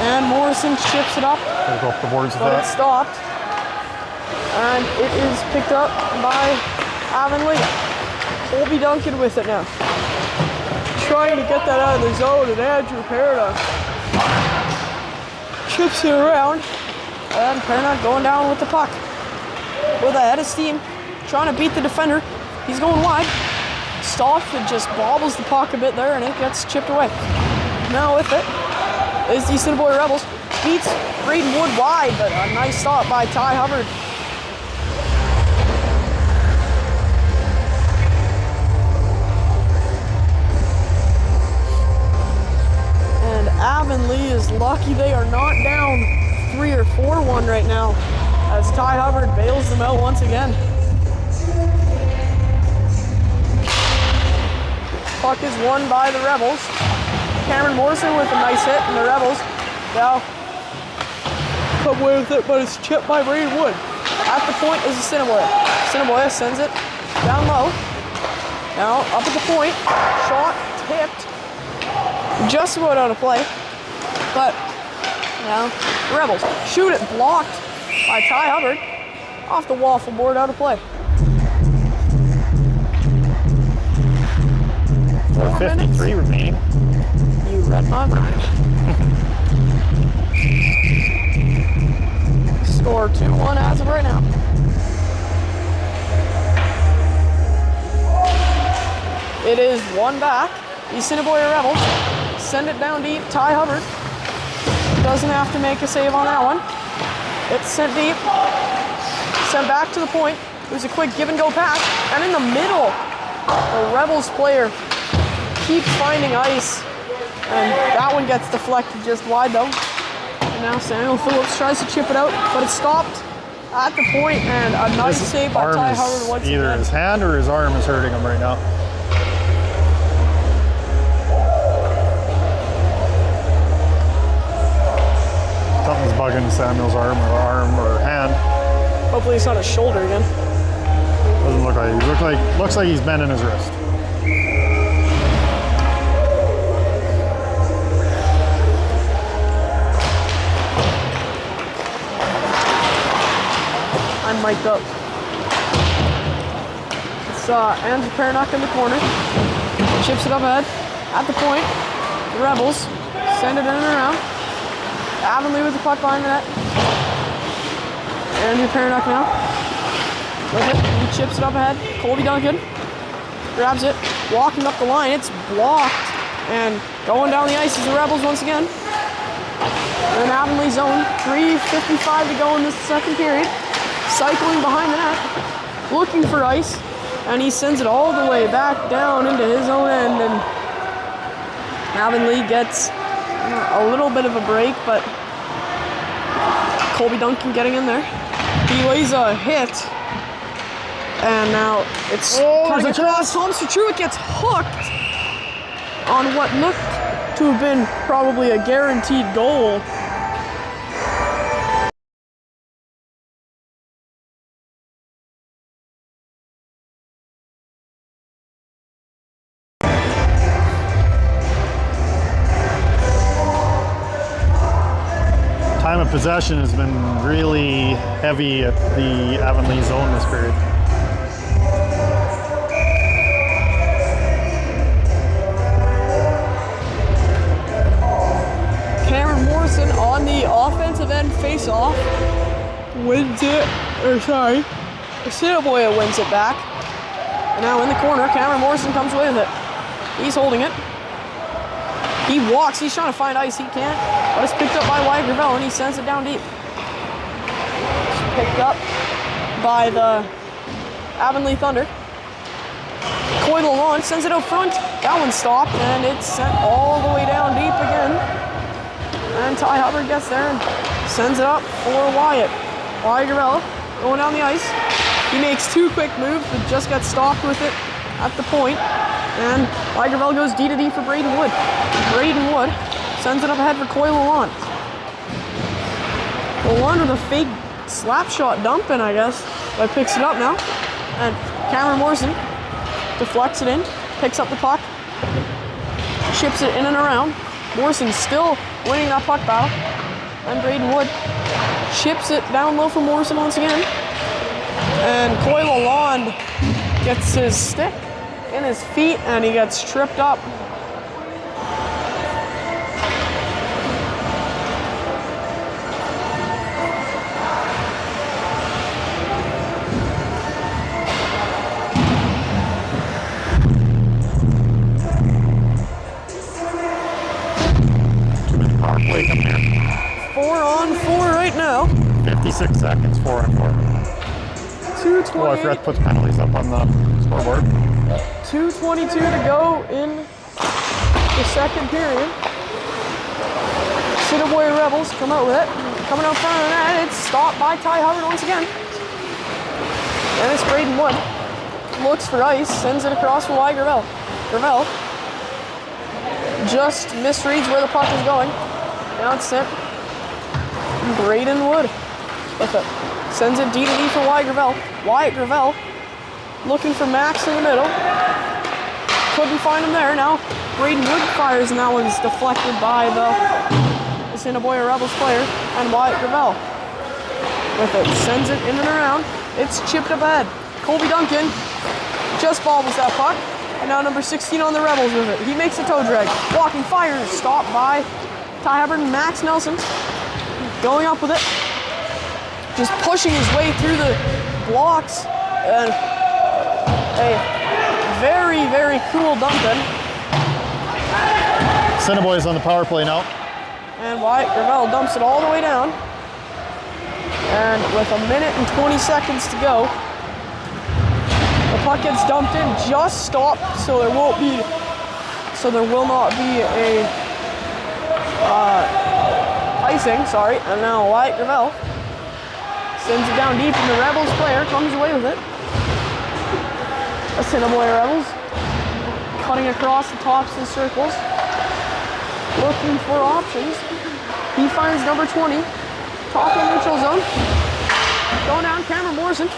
and Morrison chips it up. Gotta go up the boards with But that. it's stopped, and it is picked up by Avonlea. Colby Duncan with it now, trying to get that out of the zone, and Andrew Pernock chips it around, and Pernock going down with the puck with a head of steam, trying to beat the defender. He's going wide, stops and just bobbles the puck a bit there, and it gets chipped away. Now with it is the Assiniboia Rebels. Beats Braden Wood wide, but a nice stop by Ty Hubbard. And Avonlea is lucky they are not down 3 or 4-1 right now, as Ty Hubbard bails them out once again. Puck is won by the Rebels. Cameron Morrison with a nice hit, and the Rebels now come away with it, but it's chipped by Braden Wood. At the point is Assiniboia. Assiniboia sends it down low. Now up at the point, shot tipped, just about out of play. But now the Rebels shoot it, blocked by Ty Hubbard, off the waffle board, out of play. 53 remaining. You read my mind. Score 2-1 as of right now. It is one back. The Assiniboia Rebels send it down deep. Ty Hubbard doesn't have to make a save on that one. It's sent deep. Sent back to the point. There's a quick give and go pass. And in the middle, the Rebels player keeps finding ice, and that one gets deflected just wide though. And now Samuel Phillips tries to chip it out, but it's stopped at the point, and a nice save by Ty Hubbard once again. Either his hand or his arm is hurting him right now. Something's bugging Samuel's arm or hand. Hopefully it's not his shoulder again. Doesn't look like it. Looks like he's bending his wrist. I'm mic'd up. It's Andrew Pernock in the corner. Chips it up ahead. At the point, the Rebels send it in and around. Avonlea with the puck behind the net. Andrew Pernock now. With it. He chips it up ahead. Colby Duncan grabs it. Walking up the line. It's blocked And going down the ice is the Rebels once again. In Avonlea zone, 3:55 to go in this second period. Cycling behind the net, looking for ice, and he sends it all the way back down into his own end, and Avonlea gets a little bit of a break, but Colby Duncan getting in there. He lays a hit, and now it's cutting across. Thompson Truitt gets hooked on what looked to have been probably a guaranteed goal. Time of possession has been really heavy at the Avonlea zone this period. Cameron Morrison on the offensive end face-off wins it, Assiniboia wins it back. And now in the corner, Cameron Morrison comes away with it. He's holding it. He walks, he's trying to find ice, he can't. But it's picked up by Wyatt Gravel and he sends it down deep. It's picked up by the Avonlea Thunder. Coyle launch, sends it out front. That one stopped and it's sent all the way down deep again. And Ty Hubbard gets there and sends it up for Wyatt. Wyatt Gravel going down the ice. He makes two quick moves but just gets stopped with it at the point. And Wyatt Gravel goes D to D for Braden Wood. Braden Wood sends it up ahead for Coyle Lalonde. Lalonde with a fake slap shot dump in, I guess. But picks it up now. And Cameron Morrison deflects it in, picks up the puck, chips it in and around. Morrison still winning that puck battle. And Braden Wood chips it down low for Morrison once again. And Coyle Lalonde gets his stick in his feet and he gets tripped up. Wake up here. 4 on 4 right now. 56 seconds, 4 on 4. 2:28. Well, I forgot to put the penalties up on the scoreboard. 2:22 to go in the second period. Assiniboia Rebels come out with it. Coming out front of the net, it's stopped by Ty Hubbard once again. And it's Braden Wood. Looks for ice, sends it across for Wyatt Gravel. Gravel just misreads where the puck is going. Now it's sent. Braden Wood with it. Sends it D to D for Wyatt Gravel. Wyatt Gravel looking for Max in the middle. Couldn't find him there. Now Braden Wood fires and that one's deflected by the Assiniboia Rebels player and Wyatt Gravel with it. Sends it in and around. It's chipped up ahead. Colby Duncan just bobbles that puck. And now number 16 on the Rebels with it. He makes a toe drag. Walking fires. Stopped by Ty Hubbard and Max Nelson. Going up with it. Just pushing his way through the blocks. And a very, very cool dump in. Assiniboia's on the power play now. And Wyatt Gravel dumps it all the way down. And with 1 minute and 20 seconds to go, the puck gets dumped in, just stopped, so there will not be a icing, sorry. And now Wyatt Gravel sends it down deep and the Rebels player comes away with it. Assiniboia Rebels cutting across the tops and circles, looking for options. He finds number 20, top of the neutral zone. Going down, Cameron Morrison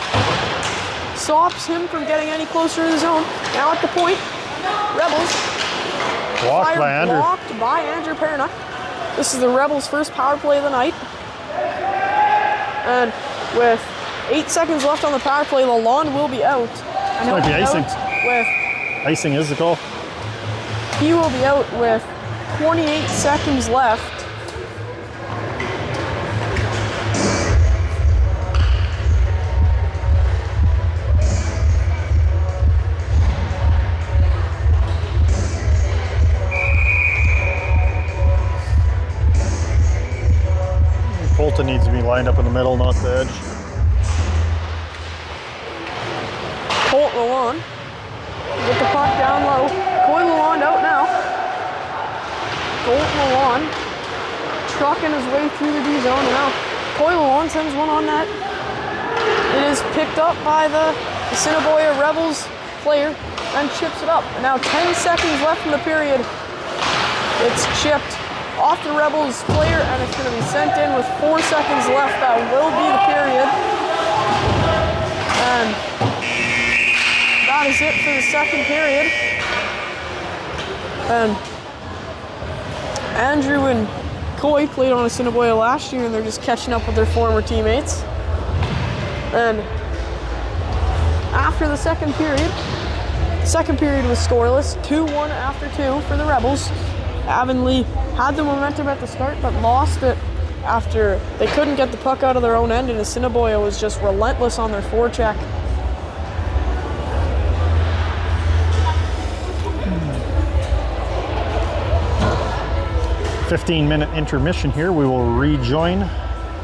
stops him from getting any closer to the zone. Now at the point, Rebels Blocked by Andrew Perna. This is the Rebels' first power play of the night. And with 8 seconds left on the power play, Lalonde will be out. This might be icing. Icing is the goal. He will be out with 28 seconds left. Colton needs to be lined up in the middle, not the edge. Colt Lalonde with the puck down low. Coy Lalonde out now. Colt Lalonde trucking his way through the D zone now. Coy Lalonde sends one on net. It is picked up by the Assiniboia Rebels player and chips it up. And now 10 seconds left in the period. It's chipped off the Rebels player and it's going to be sent in with 4 seconds left. That will be the period. And that is it for the second period. And Andrew and Coy played on Assiniboia last year and they're just catching up with their former teammates. And after the second period was scoreless, 2-1 after 2 for the Rebels. Avonlea had the momentum at the start but lost it after they couldn't get the puck out of their own end and Assiniboia was just relentless on their forecheck. 15-minute intermission here. We will rejoin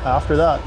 after that.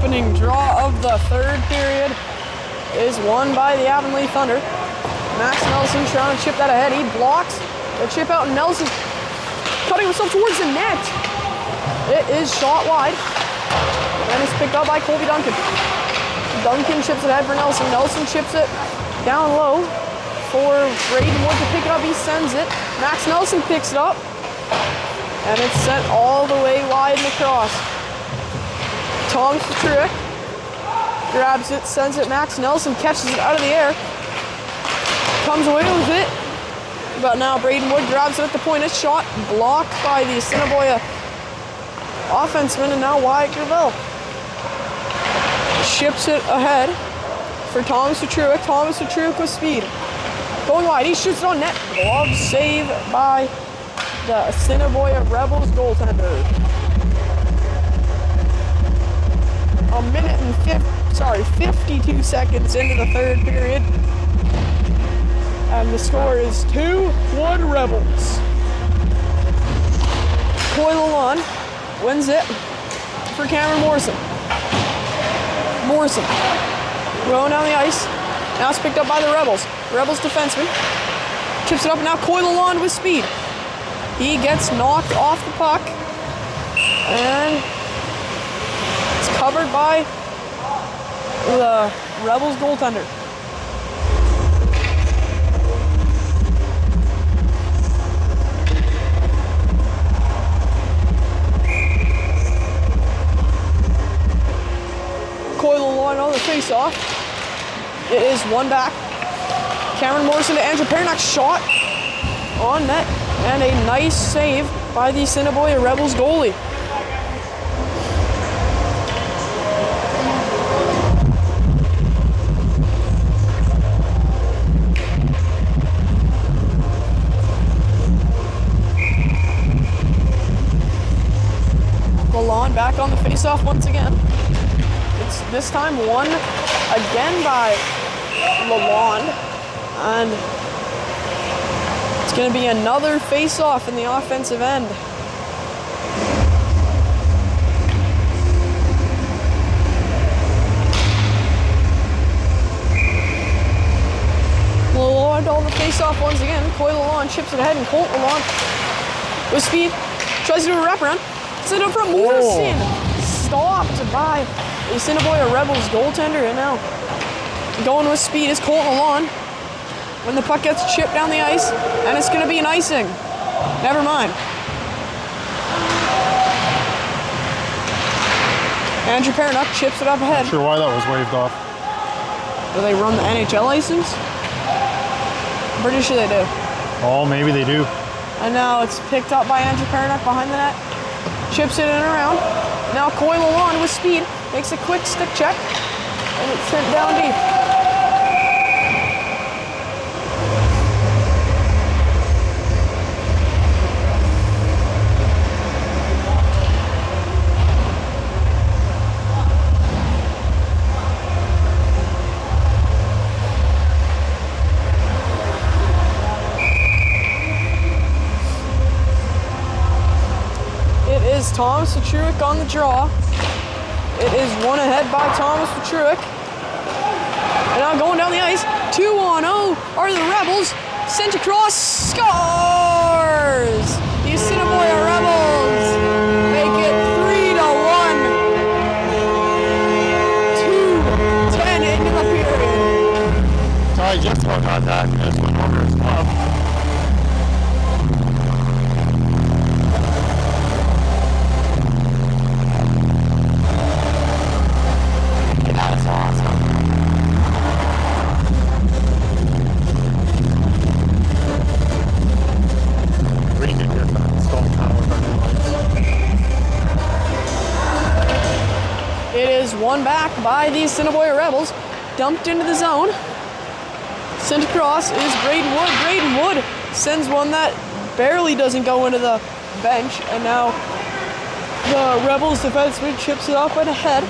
opening draw of the third period is won by the Avonlea Thunder. Max Nelson trying to chip that ahead. He blocks the chip out, and Nelson cutting himself towards the net. It is shot wide, and it's picked up by Colby Duncan. Duncan chips it ahead for Nelson. Nelson chips it down low for Braden Wood to pick it up. He sends it. Max Nelson picks it up, and it's sent all the way wide and across. Tom Struick grabs it, sends it. Max Nelson catches it out of the air, comes away with it, but now Braden Wood grabs it at the point. It's shot blocked by the Assiniboia offenseman, and now Wyatt Gravel ships it ahead for Thomas Struick. Thomas Struick with speed. Going wide, he shoots it on net. Glove save by the Assiniboia Rebels goaltender. A minute and 52 seconds into the third period. And the score is 2-1 Rebels. Coyle wins it for Cameron Morrison. Morrison going down the ice. Now it's picked up by the Rebels. Rebels defenseman chips it up, and now Coyle with speed. He gets knocked off the puck, and it's covered by the Rebels goaltender. Coyle on the face-off. It is one back. Cameron Morrison to Andrew Pernak, shot on net, and a nice save by the Assiniboia Rebels goalie. Lalonde back on the face-off once again. It's this time won again by Lalonde, and it's going to be another face-off in the offensive end. Lalonde on the face-off once again. Coyle Lalonde chips it ahead, and Colt Lalonde with speed tries to do a wraparound. Set up from Morrison. Stopped by the Assiniboia Rebels goaltender, and now going with speed is Colt Lalonde. When the puck gets chipped down the ice, and it's going to be an icing. Never mind. Andrew Pernak chips it up ahead. Not sure why that was waved off. Do they run the NHL license? I'm pretty sure they do. Oh, maybe they do. And now it's picked up by Andrew Pernak behind the net. Chips it in and around. Now Coyle Lalonde with speed makes a quick stick check, and it's sent down deep. Thomas Struick on the draw. It is one ahead by Thomas Struick. And now going down the ice, 2-on-0 are the Rebels. Sent across, scores! The Assiniboia Rebels make it 3-1. 2:10 into the period. Sorry, just about that. That's what Warriors love. That's awesome. We can get that installed now with our new lights. It is one back by the Assiniboia Rebels. Dumped into the zone. Sent across is Braden Wood. Braden Wood sends one that barely doesn't go into the bench, and now the Rebels defenseman chips it up and ahead.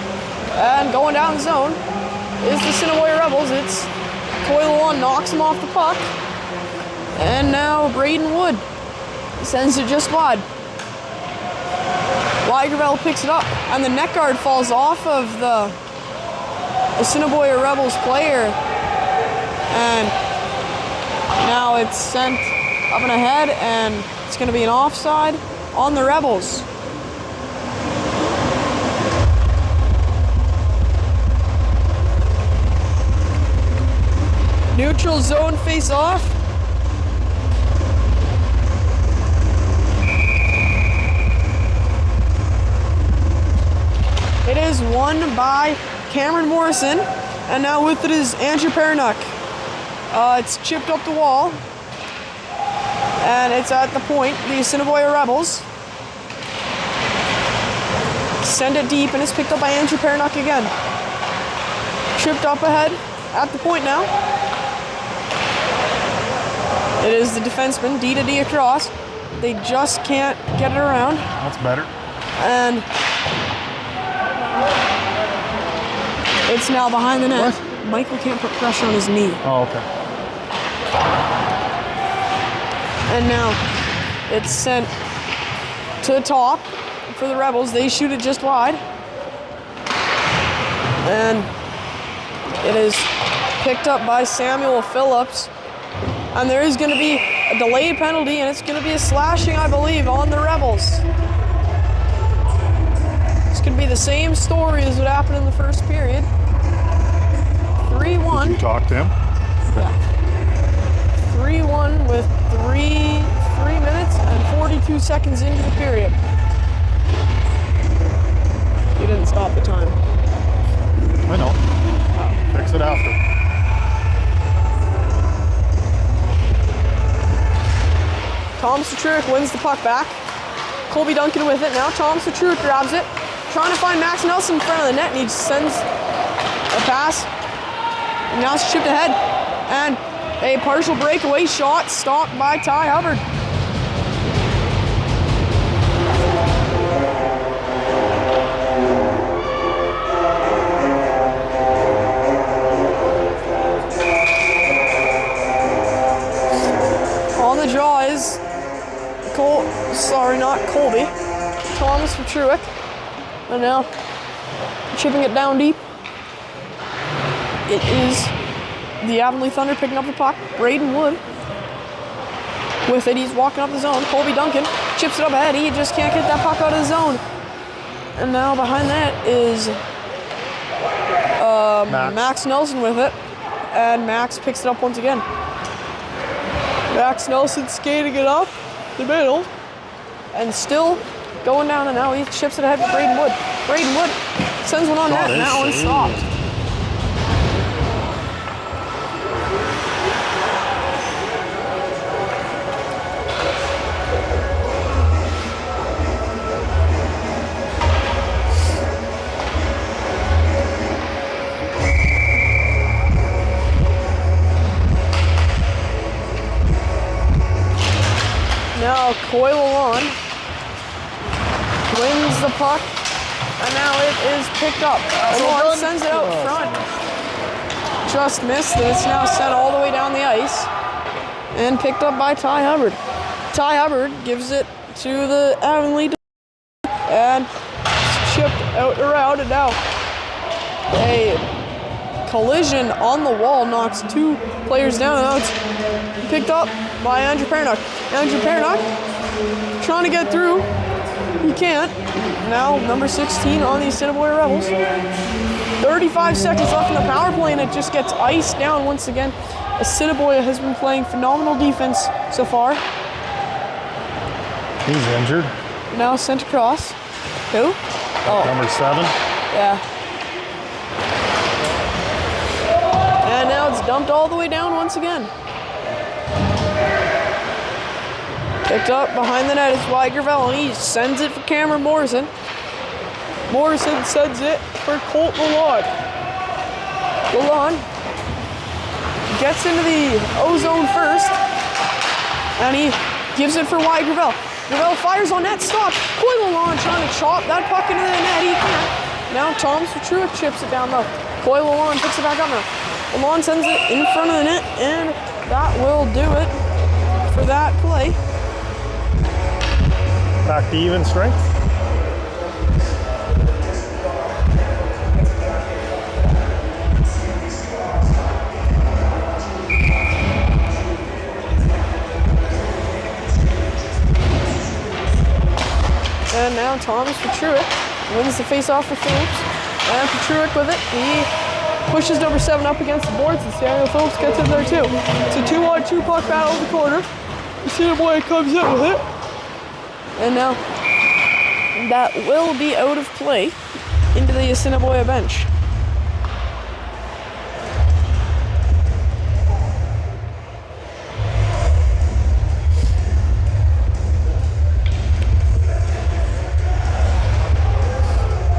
And going down the zone is the Assiniboia Rebels. It's Coyle knocks him off the puck. And now Braden Wood sends it just wide. Weigerveld picks it up, and the net guard falls off of the Assiniboia Rebels player, and now it's sent up and ahead, and it's going to be an offside on the Rebels. Neutral zone face off. It is won by Cameron Morrison, and now with it is Andrew Pernuck. It's chipped up the wall, and it's at the point. The Assiniboia Rebels send it deep, and it's picked up by Andrew Pernuck again. Chipped up ahead at the point now. It is the defenseman, D to D across. They just can't get it around. That's better. And it's now behind the net. What? Michael can't put pressure on his knee. Oh, okay. And now it's sent to the top for the Rebels. They shoot it just wide. And it is picked up by Samuel Phillips. And there is going to be a delayed penalty, and it's going to be a slashing, I believe, on the Rebels. It's going to be the same story as what happened in the first period. 3-1. Did you talk to him? Yeah. 3-1 with 3 minutes and 42 seconds into the period. You didn't stop the time. I know. Fix it after. Tom Satruik wins the puck back. Colby Duncan with it now. Tom Satruik grabs it. Trying to find Max Nelson in front of the net, and he sends a pass. And now it's chipped ahead. And a partial breakaway shot stopped by Ty Hubbard. On the draw is Colby. Thomas Petruick. And now chipping it down deep. It is the Avonlea Thunder picking up the puck. Braden Wood with it. He's walking up the zone. Colby Duncan chips it up ahead. He just can't get that puck out of the zone. And now behind that is Max Nelson with it. And Max picks it up once again. Max Nelson skating it up the middle and still going down, and now he chips it ahead to Braden Wood. Braden Wood sends one on net, and that one stopped. Now Coyle wins the puck, and now it is picked up. Lalonde sends it out front. Just missed, and it's now sent all the way down the ice and picked up by Ty Hubbard. Ty Hubbard gives it to the Avonlea and it's chipped out around, and now a collision on the wall knocks two players down. Now it's picked up by Andrew Pernuck. Andrew Pernuck trying to get through. He can't. Now number 16 on the Assiniboia Rebels. 35 seconds left in the power play, and it just gets iced down once again. Assiniboia has been playing phenomenal defense so far. He's injured. Now sent across. Who? Oh. Number 7. Yeah. And now it's dumped all the way down once again. Picked up behind the net is Weigerveld, and he sends it for Cameron Morrison. Morrison sends it for Colt Lalonde. Lalonde gets into the O-zone first, and he gives it for Weigerveld. Gravel fires on net, stop. Coyle Lalonde trying to chop that puck into the net. He can't. Now Thomas Petruick chips it down low. Coyle Lalonde picks it back up now. Lalonde sends it in front of the net, and that will do it for that play. Back to even strength. now Thomas Petruick wins the face-off for Phillips. And Petruick with it. He pushes number 7 up against the boards, and Samuel Phillips gets in there too. It's a 2-on-2 puck battle in the corner. Assiniboia comes in with it. And now that will be out of play into the Assiniboia bench.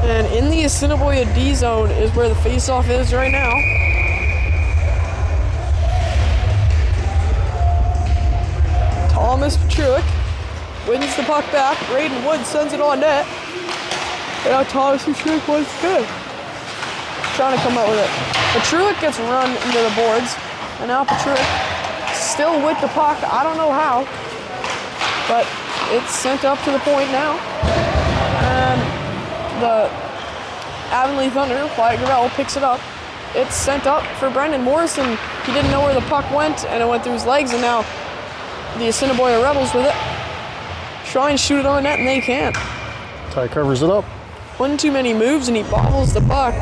And in the Assiniboia D zone is where the face-off is right now. Thomas Petruick wins the puck back. Braden Wood sends it on net. And now Thomas Petruick once again trying to come out with it. Petruick gets run into the boards. And now Petruick still with the puck. I don't know how. But it's sent up to the point now. And the Avonlea Thunder, Wyatt Gravel, picks it up. It's sent up for Brendan Morrison. He didn't know where the puck went, and it went through his legs, and now the Assiniboia Rebels with it try and shoot it on net, and they can't. Ty covers it up. One too many moves, and he bobbles the puck.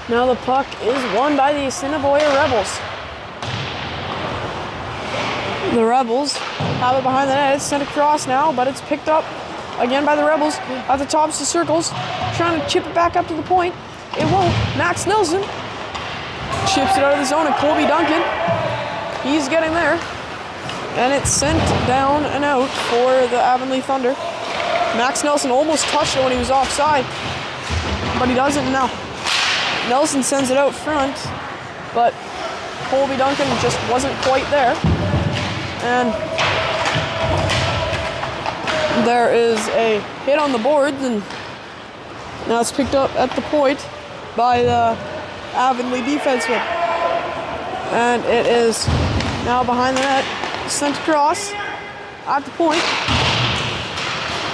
Now the puck is won by the Assiniboia Rebels. The Rebels have it behind the net. It's sent across now, but it's picked up again by the Rebels at the tops of the circles, trying to chip it back up to the point. It won't. Max Nelson chips it out of the zone, and Colby Duncan, he's getting there. And it's sent down and out for the Avonlea Thunder. Max Nelson almost touched it when he was offside, but he doesn't now. Nelson sends it out front, but Colby Duncan just wasn't quite there. And there is a hit on the boards, and now it's picked up at the point by the Avonlea defenseman. And it is now behind the net, sent across at the point,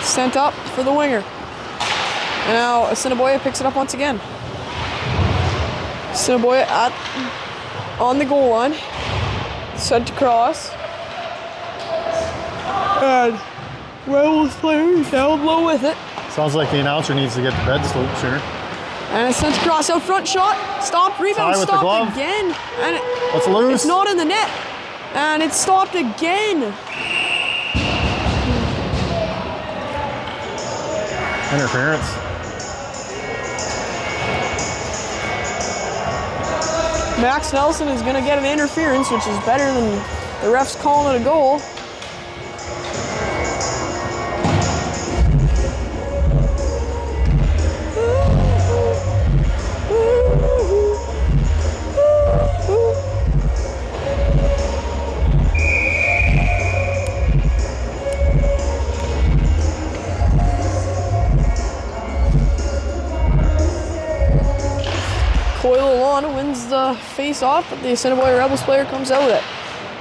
sent up for the winger. And now Assiniboia picks it up once again. Assiniboia on the goal line, sent across, and Rebels player down low with it. Sounds like the announcer needs to get to bed sooner. And it's sent across, out front shot, stopped, rebound, stopped again, and it's loose. It's not in the net, and it's stopped again. Interference. Max Nelson is going to get an interference, which is better than the refs calling it a goal. Lalon wins the face-off, but the Assiniboia Rebels player comes out with it.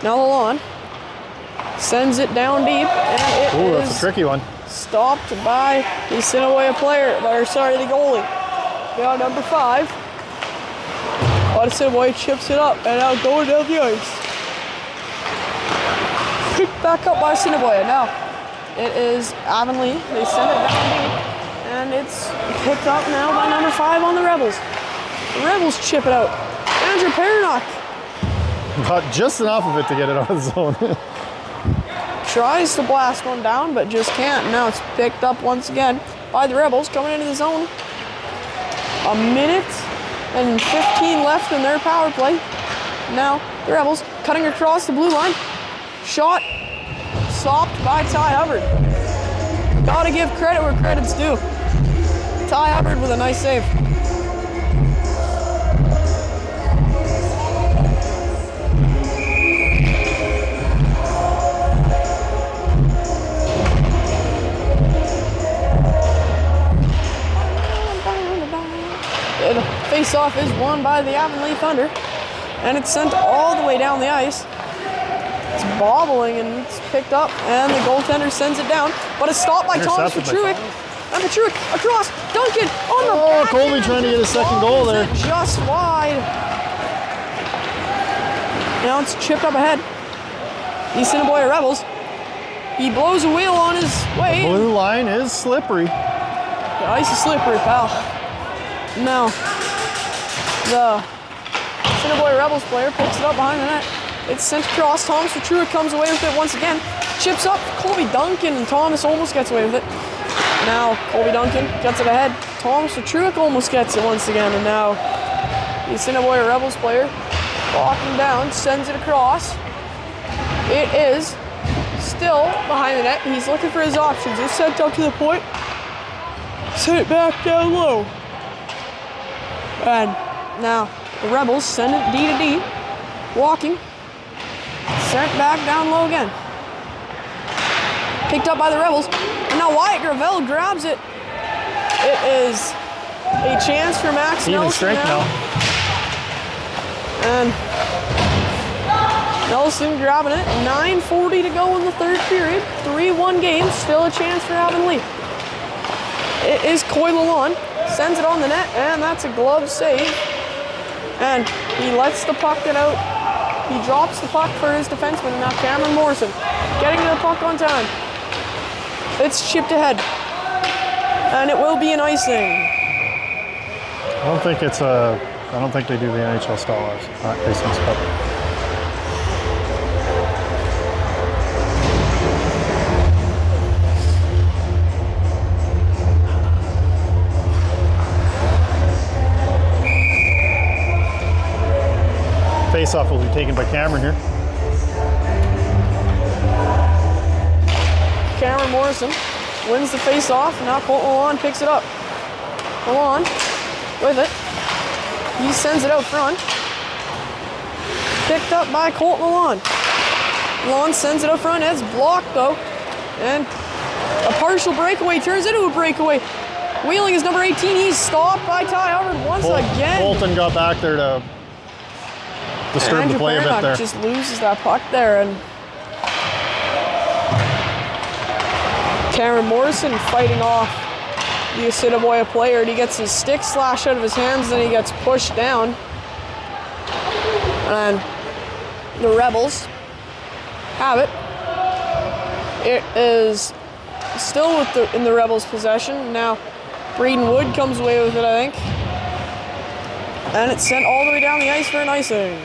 Now Lalon sends it down deep, and it that's a tricky one. Stopped by the Assiniboia player, the goalie. Now number 5. But Assiniboia chips it up, and now going down the ice. Picked back up by Assiniboia. Now it is Avonlea. They send it down deep, and it's picked up now by number 5 on the Rebels. The Rebels chip it out. Andrew Pernock got just enough of it to get it out of the zone. tries to blast one down, but just can't. Now it's picked up once again by the Rebels coming into the zone. A minute and 15 left in their power play. Now the Rebels cutting across the blue line. Shot stopped by Ty Hubbard. Gotta give credit where credit's due. Ty Hubbard with a nice save. The face-off is won by the Avonlea Thunder, and it's sent all the way down the ice. It's bobbling and it's picked up, and the goaltender sends it down. But a stop by Thomas Petruik. And Petruik across. Duncan on the backhand. Colby trying to get a second goal there. Just wide. Now it's chipped up ahead. The Assiniboia Rebels. He blows a wheel on his way. The blue line is slippery. The ice is slippery, pal. Now, the Assiniboia Rebels player picks it up behind the net. It's sent across. Thomas Petruik comes away with it once again. Chips up. Colby Duncan, and Thomas almost gets away with it. Now, Colby Duncan gets it ahead. Thomas Petruik almost gets it once again, and now the Assiniboia Rebels player walking down, sends it across. It is still behind the net. He's looking for his options. It's sent up to the point. Send it back down low. And now the Rebels send it D to D. Walking. Sent back down low again. Picked up by the Rebels. And now Wyatt Gravel grabs it. It is a chance for Max Even Nelson strength now. And Nelson grabbing it. 9:40 to go in the third period. 3-1 game. Still a chance for Avonlea. It is Coy Lalonde. Sends it on the net, and that's a glove save. And he lets the puck get out. He drops the puck for his defenseman, and now Cameron Morrison getting to the puck on time. It's chipped ahead. And it will be an icing. I don't think they do the NHL style icing stuff. Face-off will be taken by Cameron here. Cameron Morrison wins the face-off. Now Colton Lalonde picks it up. Lalonde with it. He sends it out front. Picked up by Colton Lalonde. Lalonde sends it out front. It's blocked though. And a partial breakaway turns into a breakaway. Wheeling is number 18. He's stopped by Ty Hubbard once again. Bolton got back there to disturb the play a bit there. Just loses that puck there, and Cameron Morrison fighting off the Assiniboia player, and he gets his stick slashed out of his hands, then he gets pushed down. And the Rebels have it. It is still in the Rebels' possession. Now Braden Wood comes away with it, I think. And it's sent all the way down the ice for an icing.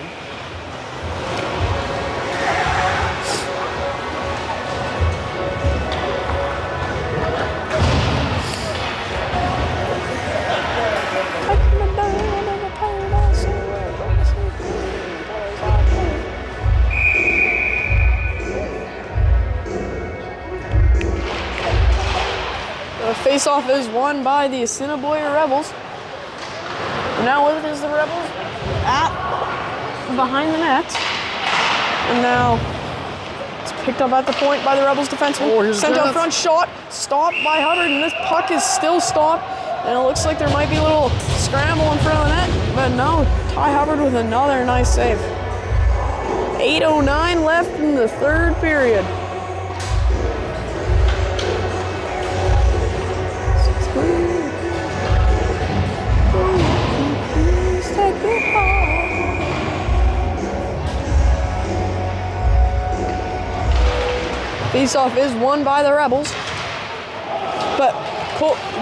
The face-off is won by the Assiniboia Rebels. And now with it is the Rebels behind the net. And now it's picked up at the point by the Rebels defenseman. Sent out front, shot, stopped by Hubbard, and this puck is still stopped. And it looks like there might be a little scramble in front of the net, but no, Ty Hubbard with another nice save. 8:09 left in the third period. Face-off is won by the Rebels, but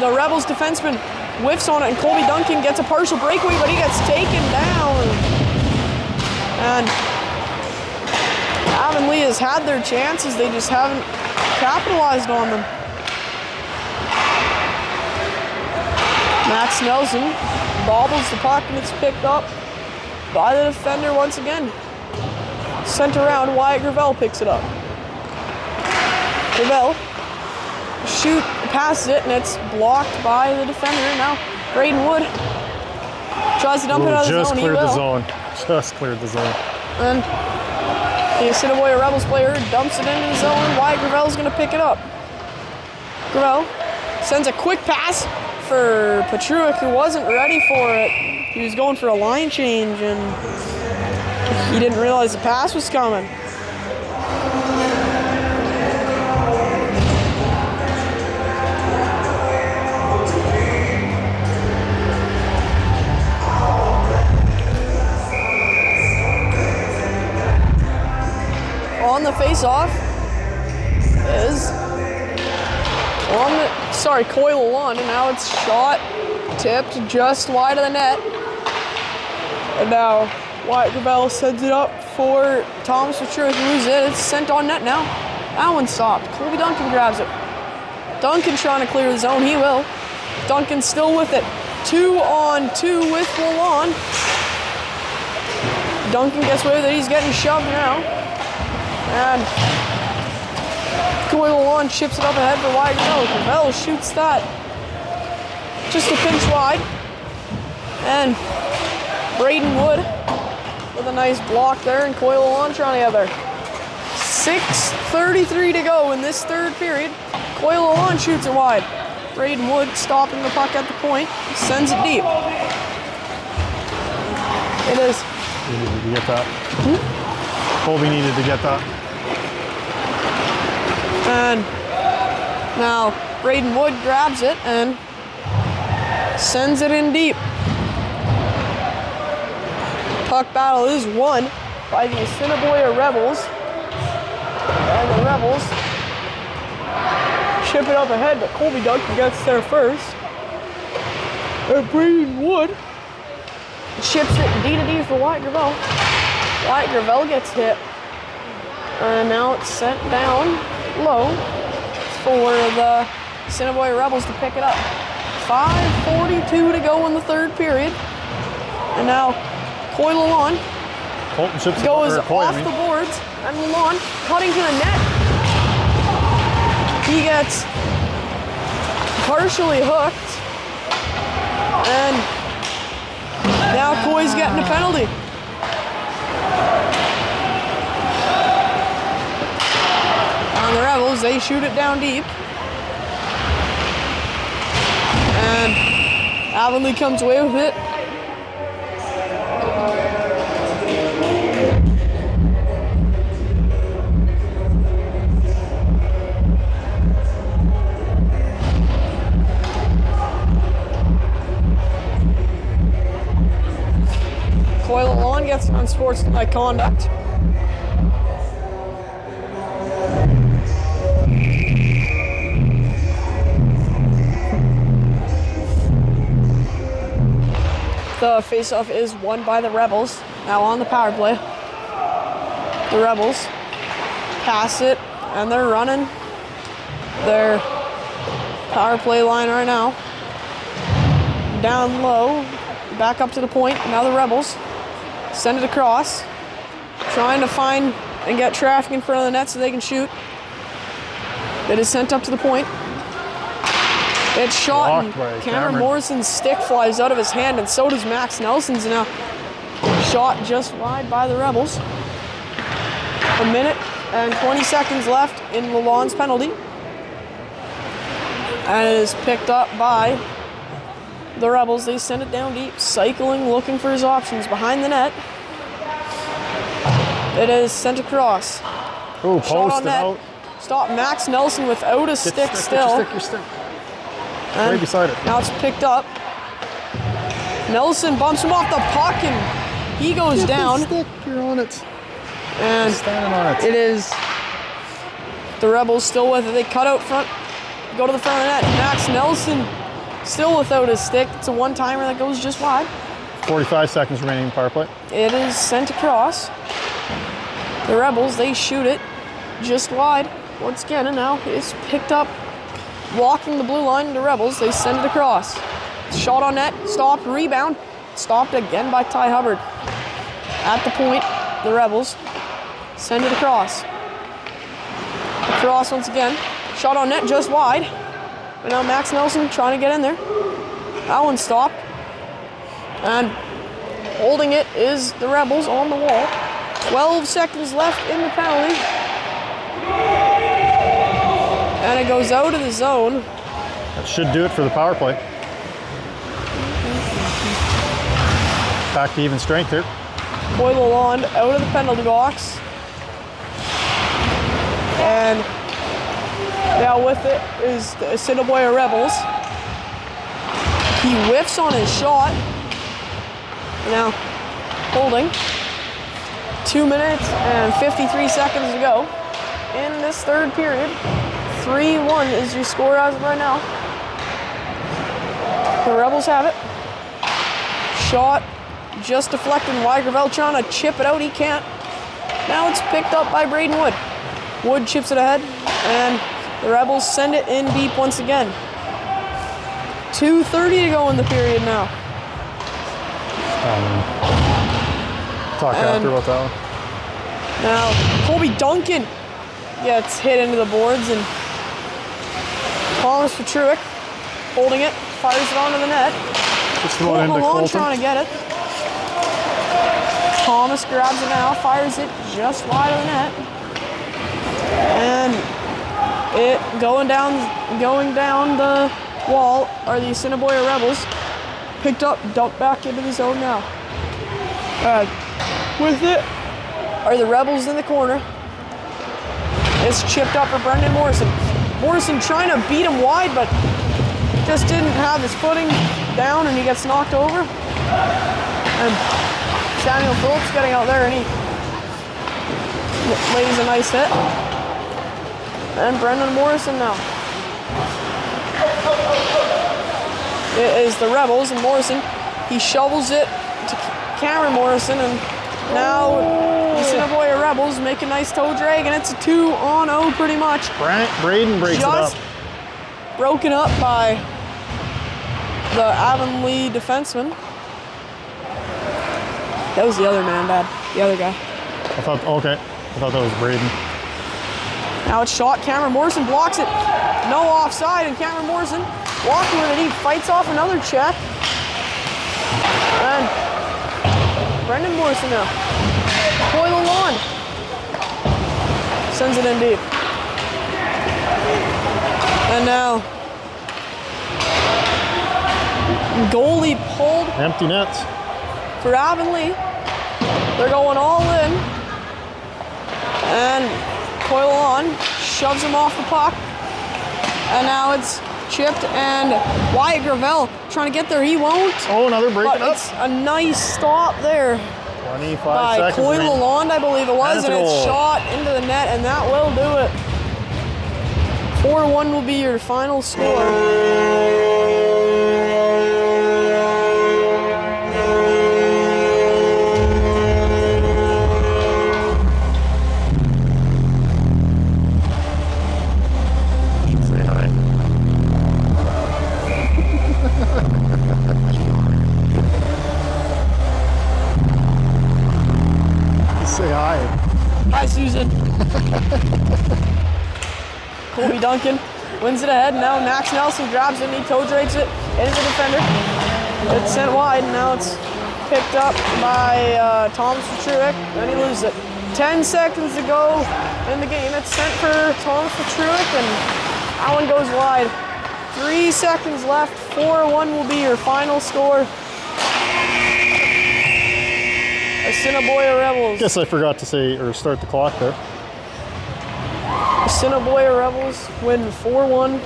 the Rebels defenseman whiffs on it, and Colby Duncan gets a partial breakaway, but he gets taken down. And Avonlea has had their chances, they just haven't capitalized on them. Max Nelson bobbles the puck, and it's picked up by the defender once again. Sent around, Wyatt Gravel picks it up. Gravel passes it, and it's blocked by the defender. Now Braden Wood tries to dump it out of the zone. Just cleared the zone. And the Assiniboia Rebels player dumps it into the zone. Wyatt Gravel's going to pick it up. Gravel sends a quick pass for Petruik, who wasn't ready for it. He was going for a line change, and he didn't realize the pass was coming. face-off is on the, Coyle on, and now it's shot, tipped just wide of the net. And now Wyatt Gravel sends it up for Thomas Patrick, loses it. It's sent on net now. That one stopped. Colby Duncan grabs it. Duncan trying to clear the zone. He will. Duncan still with it. 2-on-2 with Lalonde. Duncan gets away with it. He's getting shoved now. And Coyle Lalonde chips it up ahead for Wyatt Gravel. Gravel shoots that just a pinch wide. And Braden Wood with a nice block there, and Coyle Lalonde trying to other. 6:33 to go in this third period. Coyle Lalonde shoots it wide. Braden Wood stopping the puck at the point, sends it deep. It is. He needed to get that. Colby needed to get that. And now Braden Wood grabs it and sends it in deep. Puck battle is won by the Assiniboia Rebels. And the Rebels chip it up ahead, but Colby Duncan gets there first. And Braden Wood chips it D-to-D for Wyatt Gravel. Wyatt Gravel gets hit. And now it's sent down low for the Assiniboia Rebels to pick it up. 5:42 to go in the third period. And now Coyle Lalonde goes off the boards, and Lalonde cutting to the net. He gets partially hooked, and now Coy's getting a penalty. On the Rebels, they shoot it down deep. And Avonlea comes away with it. Coyle Lalonde gets unsportsmanlike conduct. The faceoff is won by the Rebels. Now on the power play. The Rebels pass it, and they're running their power play line right now. Down low, back up to the point. Now the Rebels send it across, trying to find and get traffic in front of the net so they can shoot. It is sent up to the point. It's shot, and Cameron Morrison's stick flies out of his hand, and so does Max Nelson's now. Shot just wide by the Rebels. 1 minute and 20 seconds left in Lalonde's penalty. And it is picked up by the Rebels. They send it down deep, cycling, looking for his options behind the net. It is sent across. Oh, posted out. Stop Max Nelson without a stick still. Your stick. And right beside it. Now it's picked up. Nelson bumps him off the puck, and he goes down. Stick, you're on it. And you're standing on it. It is the Rebels still with it. They cut out front, go to the front of the net. Max Nelson still without his stick. It's a one-timer that goes just wide. 45 seconds remaining in power play. It is sent across. The Rebels, they shoot it just wide once again, and now it's picked up, walking the blue line. The Rebels, they send it across. Shot on net, stopped, rebound, stopped again by Ty Hubbard. At the point, the Rebels send it across. Across once again, shot on net just wide. And now Max Nelson trying to get in there. That one stopped. And holding it is the Rebels on the wall. 12 seconds left in the penalty. And it goes out of the zone. That should do it for the power play. Back to even strength here. Coyle Lalonde out of the penalty box. And now with it is the Assiniboia Rebels. He whiffs on his shot. Now holding. 2 minutes and 53 seconds to go. in this third period. 3-1 is your score as of right now. The Rebels have it. Shot just deflected. Gravel trying to chip it out. He can't. Now it's picked up by Braden Wood. Wood chips it ahead, and the Rebels send it in deep once again. 2:30 to go in the period now. Talk after about that one. Now, Colby Duncan gets hit into the boards, and Thomas Petruick holding it, fires it onto the net. Just the one into Colton. Trying to get it. Thomas grabs it now, fires it just wide of the net. And it going down the wall are the Assiniboia Rebels. Picked up, dumped back into the zone now. With it are the Rebels in the corner. It's chipped up for Brendan Morrison. Morrison trying to beat him wide, but just didn't have his footing down, and he gets knocked over. And Samuel Phillips getting out there, and he lays a nice hit. And Brendan Morrison now. It is the Rebels, and Morrison, he shovels it to Cameron Morrison, and now the Assiniboia Rebels make a nice toe drag, and it's a 2-on-0 pretty much. Braden breaks it up. Broken up by the Avonlea defenseman. That was the other man, Dad. The other guy. I thought that was Braden. Now it's shot. Cameron Morrison blocks it. No offside, and Cameron Morrison walking with it. He fights off another check. And Brendan Morrison now. Coyle on. Sends it in deep. And now goalie pulled. Empty nets. For Avonlea. They're going all in. And Coyle on. Shoves him off the puck. And now it's chipped, and Wyatt Gravel trying to get there. He won't. Oh, another break up. It's a nice stop there 25 by seconds. Coyle Lalonde, I believe it was, and it's goal. shot into the net, and that will do it. 4-1 will be your final score. Say hi. Hi, Susan. Colby Duncan wins it ahead. Now Max Nelson grabs it and he toe drags it into the defender. It's sent wide, and now it's picked up by Thomas Petruick, and he loses it. 10 seconds to go in the game. It's sent for Thomas Petruick, and that one goes wide. 3 seconds left. 4-1 will be your final score. Assiniboia Rebels. Guess I forgot to say or start the clock there. Assiniboia Rebels win 4-1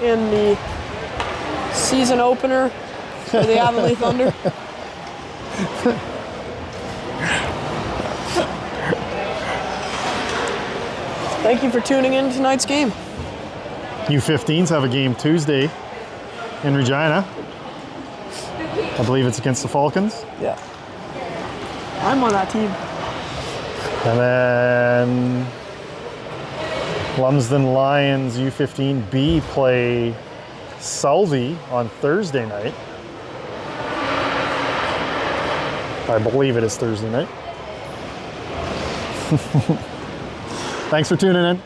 in the season opener for the Avonlea Thunder. Thank you for tuning in to tonight's game. U15s have a game Tuesday in Regina. I believe it's against the Falcons. Yeah. I'm on that team. And then Lumsden Lions U15B play Selby on Thursday night. I believe it is Thursday night. Thanks for tuning in.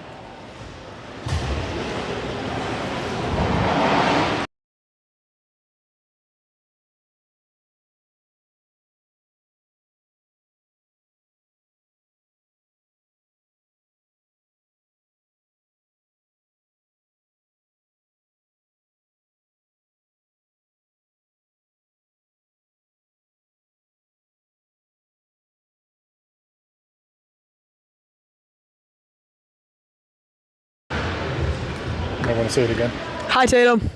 I want to say it again. Hi, Tatum.